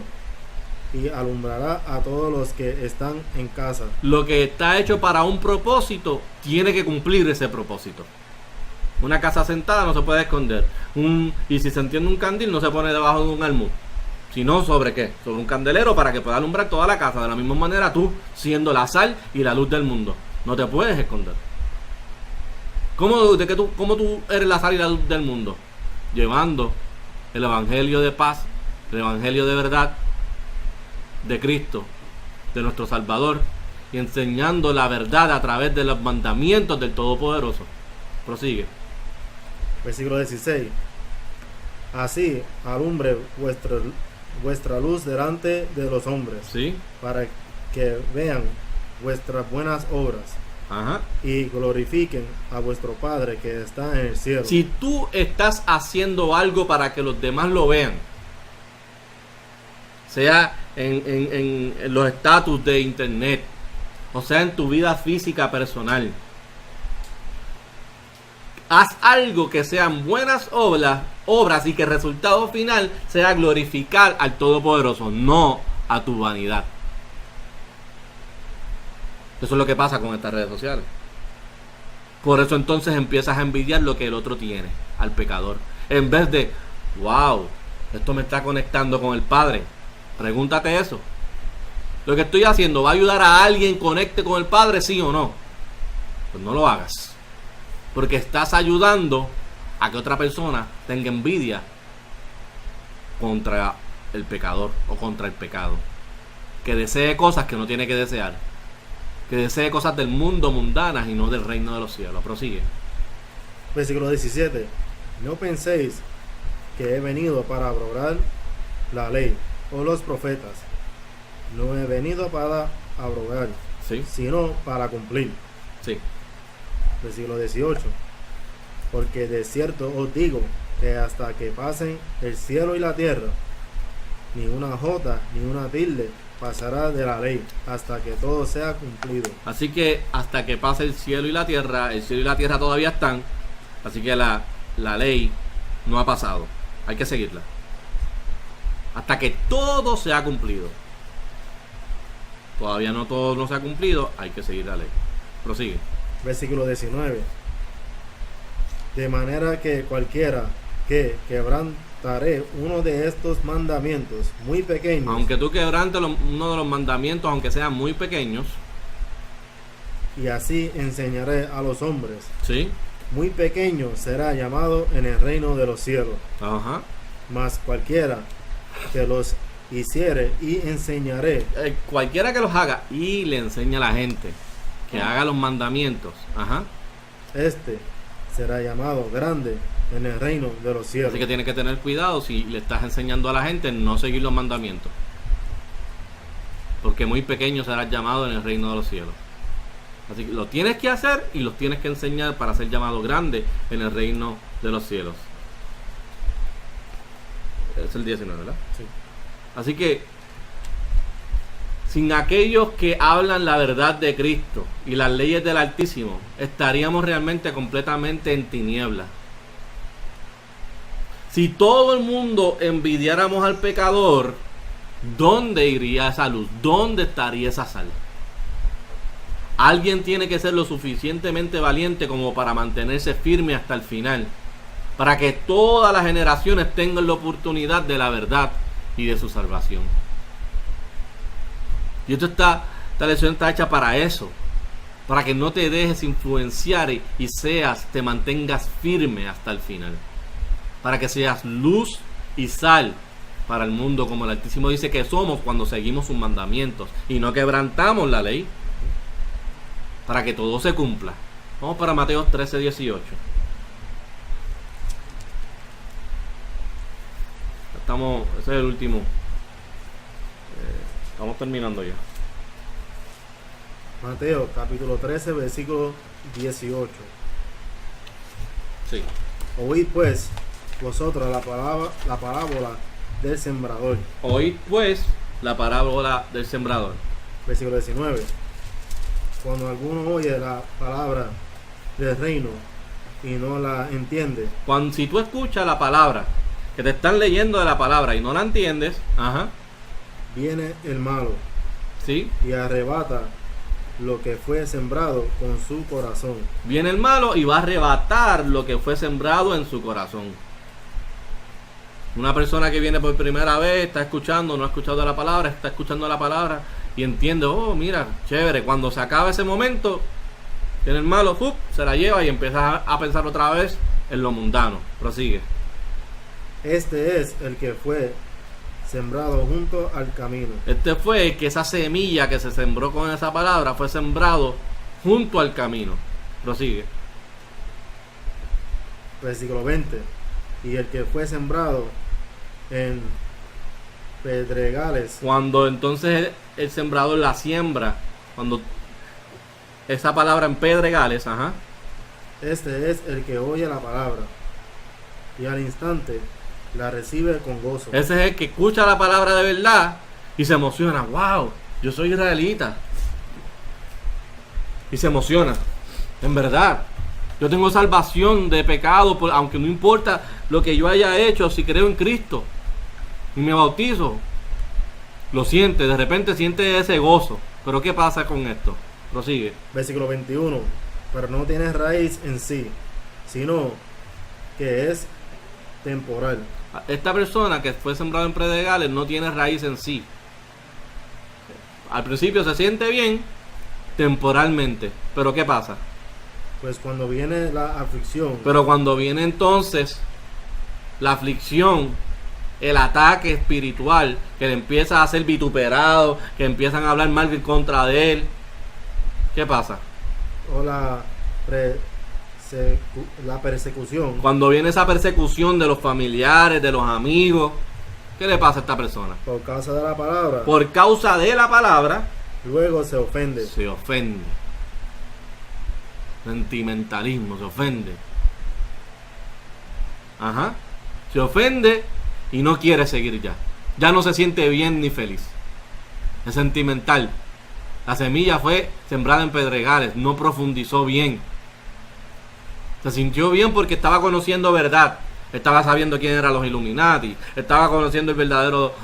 y alumbrará a todos los que están en casa. Lo que está hecho para un propósito tiene que cumplir ese propósito. Una casa sentada no se puede esconder. Y si se enciende un candil no se pone debajo de un almud. Sino sobre qué? Sobre un candelero para que pueda alumbrar toda la casa. De la misma manera tú, siendo la sal y la luz del mundo, no te puedes esconder. ¿Cómo tú eres la sal y la luz del mundo? Llevando el evangelio de paz, el evangelio de verdad de Cristo, de nuestro Salvador, y enseñando la verdad a través de los mandamientos del Todopoderoso. Prosigue. Versículo 16. Así alumbre vuestra luz delante de los hombres, ¿Sí? para que vean vuestras buenas obras Ajá. y glorifiquen a vuestro Padre que está en el cielo. Si tú estás haciendo algo para que los demás lo vean, sea en los estatus de internet, o sea en tu vida física personal, haz algo que sean buenas obras y que el resultado final sea glorificar al Todopoderoso, no a tu vanidad. Eso es lo que pasa con estas redes sociales. Por eso entonces empiezas a envidiar lo que el otro tiene, al pecador. En vez de, wow, esto me está conectando con el Padre. Pregúntate eso. ¿Lo que estoy haciendo va a ayudar a alguien conecte con el Padre, sí o no? Pues no lo hagas. Porque estás ayudando a que otra persona tenga envidia contra el pecador o contra el pecado. Que desee cosas que no tiene que desear. Que desee cosas del mundo mundanas y no del reino de los cielos. Prosigue. Versículo 17. No penséis que he venido para abrogar la ley o los profetas. No he venido para abrogar, Sí, sino para cumplir. sí. Versículo 18. Porque de cierto os digo que hasta que pasen el cielo y la tierra, ni una jota ni una tilde pasará de la ley hasta que todo sea cumplido. Así que hasta que pase el cielo y la tierra todavía están. Así que la ley no ha pasado. Hay que seguirla. Hasta que todo se ha cumplido. Todavía no todo no se ha cumplido. Hay que seguir la ley. Prosigue. Versículo 19. De manera que cualquiera que quebrantaré uno de estos mandamientos muy pequeños, Aunque tú quebrantes uno de los mandamientos, aunque sean muy pequeños, y así enseñaré a los hombres, ¿sí? muy pequeño será llamado en el reino de los cielos. Ajá. Mas cualquiera que los hiciere y enseñaré, Cualquiera que los haga y le enseña a la gente que haga los mandamientos, ajá. este será llamado grande en el reino de los cielos. Así que tienes que tener cuidado si le estás enseñando a la gente no seguir los mandamientos, porque muy pequeño serás llamado en el reino de los cielos. Así que lo tienes que hacer y los tienes que enseñar para ser llamado grande en el reino de los cielos. Es el 19, ¿verdad? Sí. Así que, sin aquellos que hablan la verdad de Cristo y las leyes del Altísimo, estaríamos realmente completamente en tinieblas. Si todo el mundo envidiáramos al pecador, ¿dónde iría esa luz? ¿Dónde estaría esa sal? Alguien tiene que ser lo suficientemente valiente como para mantenerse firme hasta el final, para que todas las generaciones tengan la oportunidad de la verdad y de su salvación. Y esta lección está hecha para eso, para que no te dejes influenciar y te mantengas firme hasta el final, para que seas luz y sal para el mundo, como el Altísimo dice que somos cuando seguimos sus mandamientos y no quebrantamos la ley, para que todo se cumpla. Vamos para Mateo 13:18. Ese es el último. Estamos terminando ya. Mateo capítulo 13 versículo 18. Sí. Oíd pues vosotros la parábola del sembrador. Oíd pues la parábola del sembrador. Versículo 19. Cuando alguno oye la palabra del reino y no la entiende, Si tú escuchas la palabra, que te están leyendo de la palabra y no la entiendes, viene el malo ¿sí? y arrebata lo que fue sembrado con su corazón. Viene el malo y va a arrebatar lo que fue sembrado en su corazón. Una persona que viene por primera vez, está escuchando, no ha escuchado la palabra, está escuchando la palabra y entiende, oh, mira, chévere. Cuando se acaba ese momento, viene el malo, se la lleva y empieza a pensar otra vez en lo mundano. Prosigue. Este es el que fue sembrado junto al camino. Este fue que esa semilla que se sembró con esa palabra fue sembrado junto al camino. Prosigue. Versículo 20. Y el que fue sembrado en pedregales. Cuando entonces el sembrador la siembra, cuando esa palabra en pedregales, Este es el que oye la palabra y al instante la recibe con gozo. ese es el que escucha la palabra de verdad y se emociona. Wow, yo soy israelita. Y se emociona. En verdad, yo tengo salvación de pecado, aunque no importa lo que yo haya hecho, si creo en Cristo y me bautizo. Lo siente, de repente siente ese gozo. Pero ¿qué pasa con esto? Prosigue. Versículo 21. Pero no tiene raíz en sí, sino que es temporal. Esta persona que fue sembrado en predegales no tiene raíz en sí. Al principio se siente bien temporalmente, pero ¿qué pasa? Pues cuando viene la aflicción, Pero cuando viene entonces la aflicción, el ataque espiritual, que le empieza a ser vituperado, que empiezan a hablar mal en contra de él, ¿qué pasa? o la persecución, Cuando viene esa persecución de los familiares, de los amigos, ¿qué le pasa a esta persona? por causa de la palabra, Por causa de la palabra, luego se ofende. se ofende. Sentimentalismo, se ofende. Se ofende y no quiere seguir ya. Ya no se siente bien ni feliz. Es sentimental. La semilla fue sembrada en pedregales, no profundizó bien. Se sintió bien porque estaba conociendo verdad. Estaba sabiendo quién eran los Illuminati. Estaba conociendo el verdadero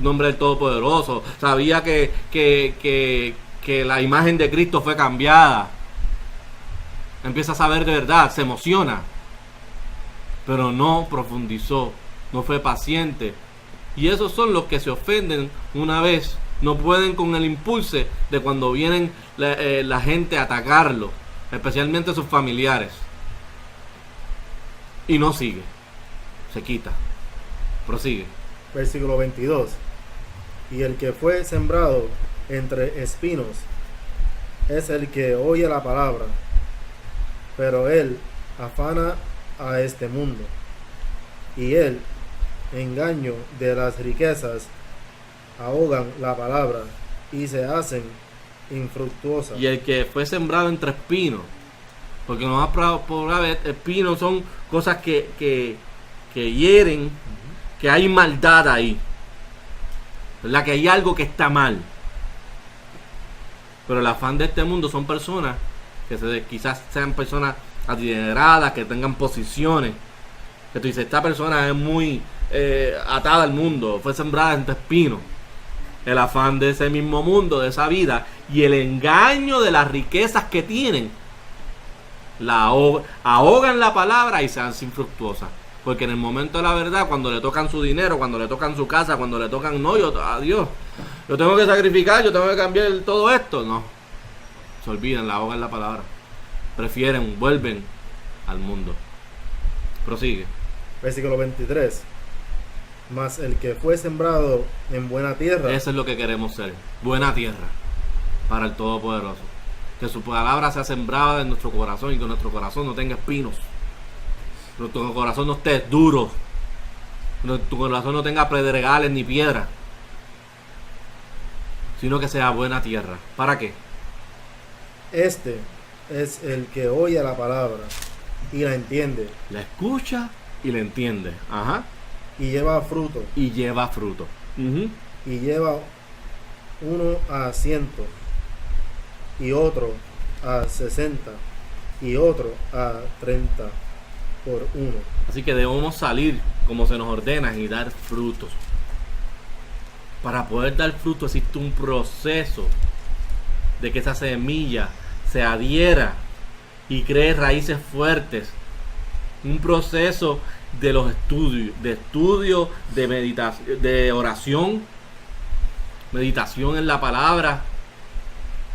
nombre del Todopoderoso. Sabía que la imagen de Cristo fue cambiada. Empieza a saber de verdad, se emociona. Pero no profundizó, no fue paciente. Y esos son los que se ofenden una vez. No pueden con el impulso de cuando vienen la gente a atacarlo, especialmente sus familiares. Y no sigue, se quita, prosigue. Versículo 22. Y el que fue sembrado entre espinos es el que oye la palabra, pero él afana a este mundo, y el engaño de las riquezas ahogan la palabra y se hacen infructuosas. Y el que fue sembrado entre espinos, porque no más probable, espinos son cosas que hieren, que hay maldad ahí. ¿verdad? Que hay algo que está mal. Pero el afán de este mundo son personas que quizás sean personas adineradas, que tengan posiciones. Que tú dices, esta persona es muy atada al mundo, fue sembrada entre espinos. El afán de ese mismo mundo, de esa vida, y el engaño de las riquezas que tienen, ahogan la palabra y se hacen infructuosas. Porque en el momento de la verdad, cuando le tocan su dinero, cuando le tocan su casa, cuando le tocan, no, adiós, yo tengo que sacrificar, yo tengo que cambiar todo esto, no. Se olvidan, la ahogan la palabra. Prefieren, vuelven al mundo. Prosigue. Versículo 23. Mas el que fue sembrado en buena tierra. Eso es lo que queremos ser. Buena tierra para el Todopoderoso. Que su palabra sea sembrada en nuestro corazón y que nuestro corazón no tenga espinos. Que nuestro corazón no esté duro. Que nuestro corazón no tenga pedregales ni piedra. Sino que sea buena tierra. ¿Para qué? Este es el que oye la palabra y la entiende. La escucha y la entiende. Ajá. Y lleva fruto. Y lleva fruto. Uh-huh. Y lleva uno a 100, y otro a 60, y otro a 30 por uno. Así que debemos salir como se nos ordena y dar frutos. Para poder dar fruto existe un proceso de que esa semilla se adhiera y cree raíces fuertes. Un proceso de los estudios, de meditación, de oración, meditación en la palabra.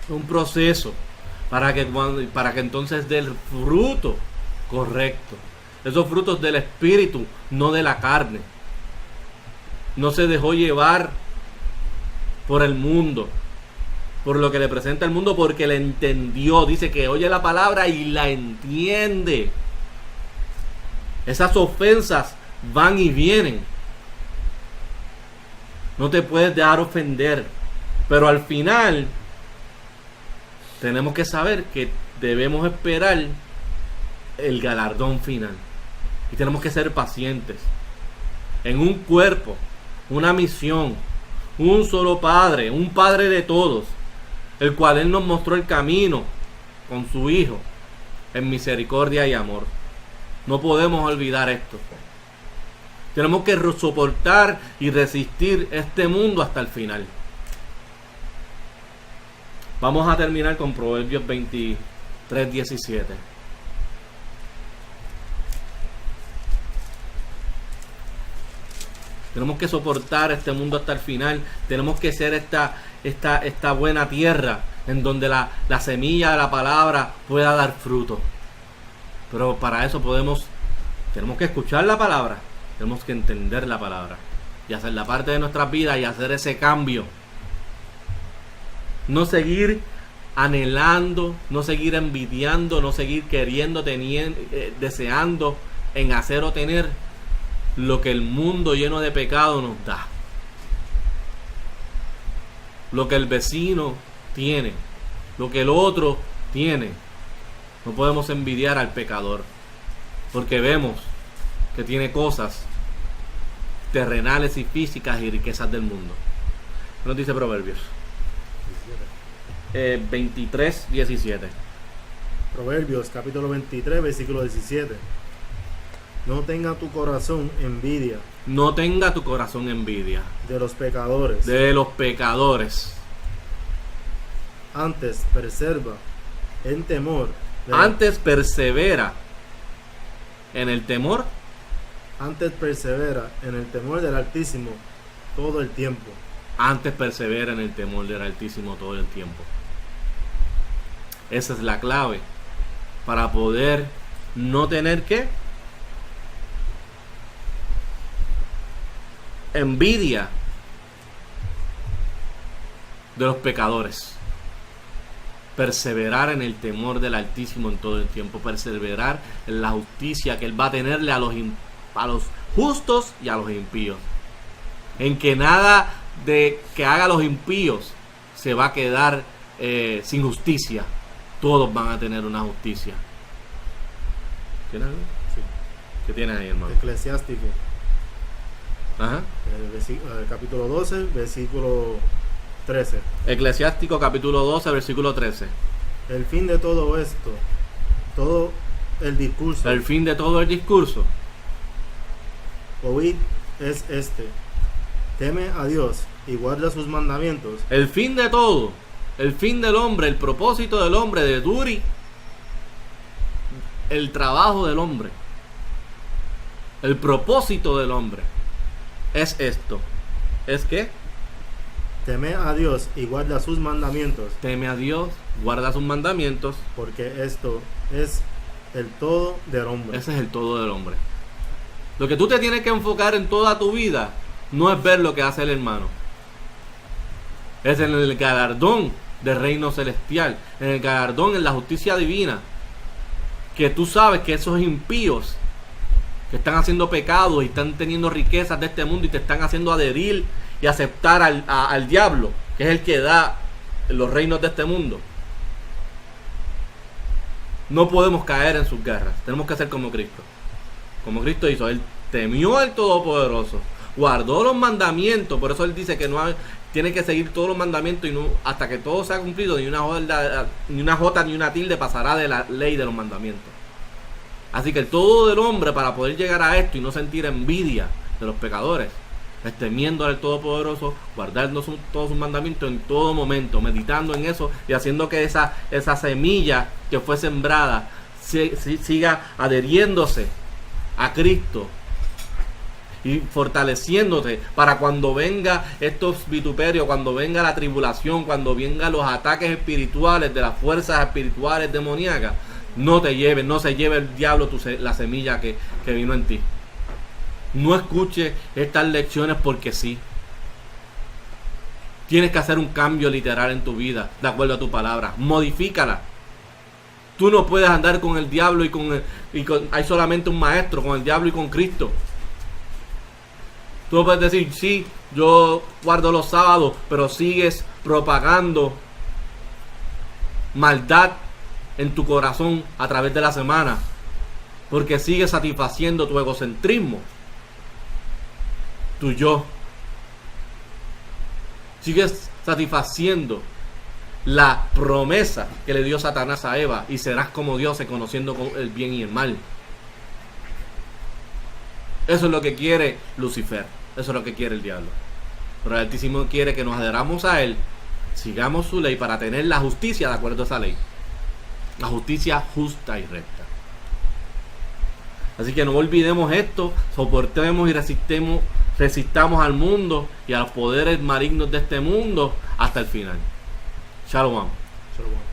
Un proceso para que entonces dé el fruto correcto. Esos frutos del espíritu, no de la carne. No se dejó llevar por el mundo, por lo que le presenta el mundo, porque le entendió. Dice que oye la palabra y la entiende. Esas ofensas van y vienen. No te puedes dejar ofender. Pero al final tenemos que saber que debemos esperar el galardón final. Y tenemos que ser pacientes. En un cuerpo, una misión, un solo Padre, un Padre de todos, el cual Él nos mostró el camino con su Hijo en misericordia y amor. No podemos olvidar esto. Tenemos que soportar y resistir este mundo hasta el final. Vamos a terminar con Proverbios 23:17. Tenemos que soportar este mundo hasta el final. Tenemos que ser esta buena tierra en donde la semilla de la palabra pueda dar fruto. Pero para eso tenemos que escuchar la palabra, tenemos que entender la palabra y hacerla parte de nuestras vidas y hacer ese cambio. No seguir anhelando, no seguir envidiando, no seguir queriendo, deseando en hacer o tener lo que el mundo lleno de pecado nos da. Lo que el vecino tiene, lo que el otro tiene. No podemos envidiar al pecador, porque vemos que tiene cosas terrenales y físicas y riquezas del mundo. ¿Qué nos dice Proverbios? 23:17. Proverbios capítulo 23, versículo 17. No tenga tu corazón envidia. No tenga tu corazón envidia De los pecadores. de los pecadores. Antes preserva en temor. Antes persevera en el temor. Antes persevera en el temor del Altísimo todo el tiempo. Antes persevera en el temor del Altísimo todo el tiempo. Esa es la clave para poder no tener que envidia de los pecadores. Perseverar en el temor del Altísimo en todo el tiempo. Perseverar en la justicia que Él va a tenerle a los justos y a los impíos. En que nada de que haga los impíos se va a quedar sin justicia. Todos van a tener una justicia. ¿Tienes algo? Sí. ¿Qué tienes ahí, hermano? Eclesiástico Ajá. Capítulo 12, versículo 13. Eclesiástico capítulo 12, versículo 13. El fin de todo esto, todo el discurso, El fin de todo el discurso. oíd es este: teme a Dios y guarda sus mandamientos, El fin de todo. El fin del hombre, el propósito del hombre, de Duri. El trabajo del hombre. El propósito del hombre. Es esto. ¿Es qué? teme a Dios y guarda sus mandamientos, Teme a Dios, guarda sus mandamientos. porque esto es el todo del hombre. Ese es el todo del hombre. Lo que tú te tienes que enfocar en toda tu vida no es ver lo que hace el hermano. Es en el galardón del reino celestial, en el galardón, en la justicia divina. Que tú sabes que esos impíos que están haciendo pecados y están teniendo riquezas de este mundo y te están haciendo adherir y aceptar al diablo, que es el que da los reinos de este mundo. No podemos caer en sus garras. Tenemos que ser como Cristo. Como Cristo hizo. Él temió al Todopoderoso. Guardó los mandamientos. Por eso él dice que tiene que seguir todos los mandamientos y no, hasta que todo sea cumplido. Ni una jota ni una tilde pasará de la ley de los mandamientos. Así que el todo del hombre, para poder llegar a esto y no sentir envidia de los pecadores, es temiendo al Todopoderoso, guardando todos sus mandamientos en todo momento, meditando en eso y haciendo que esa semilla que fue sembrada siga adheriéndose a Cristo y fortaleciéndote para cuando venga estos vituperios, cuando venga la tribulación, cuando vengan los ataques espirituales de las fuerzas espirituales demoníacas, no se lleve el diablo la semilla que vino en ti. No escuche estas lecciones porque sí. Tienes que hacer un cambio literal en tu vida, de acuerdo a tu palabra. Modifícala. Tú no puedes andar con el diablo hay solamente un maestro, con el diablo y con Cristo. Tú no puedes decir, sí, yo guardo los sábados, pero sigues propagando maldad en tu corazón a través de la semana, porque sigues satisfaciendo tu egocentrismo, tu yo. Sigues satisfaciendo la promesa que le dio Satanás a Eva, y serás como Dios, conociendo el bien y el mal. Eso es lo que quiere Lucifer, eso es lo que quiere el diablo. Pero el Altísimo quiere que nos adheramos a él, sigamos su ley para tener la justicia de acuerdo a esa ley, la justicia justa y recta. Así que no olvidemos esto, soportemos y resistamos al mundo y a los poderes malignos de este mundo hasta el final. Shalom. Shalom.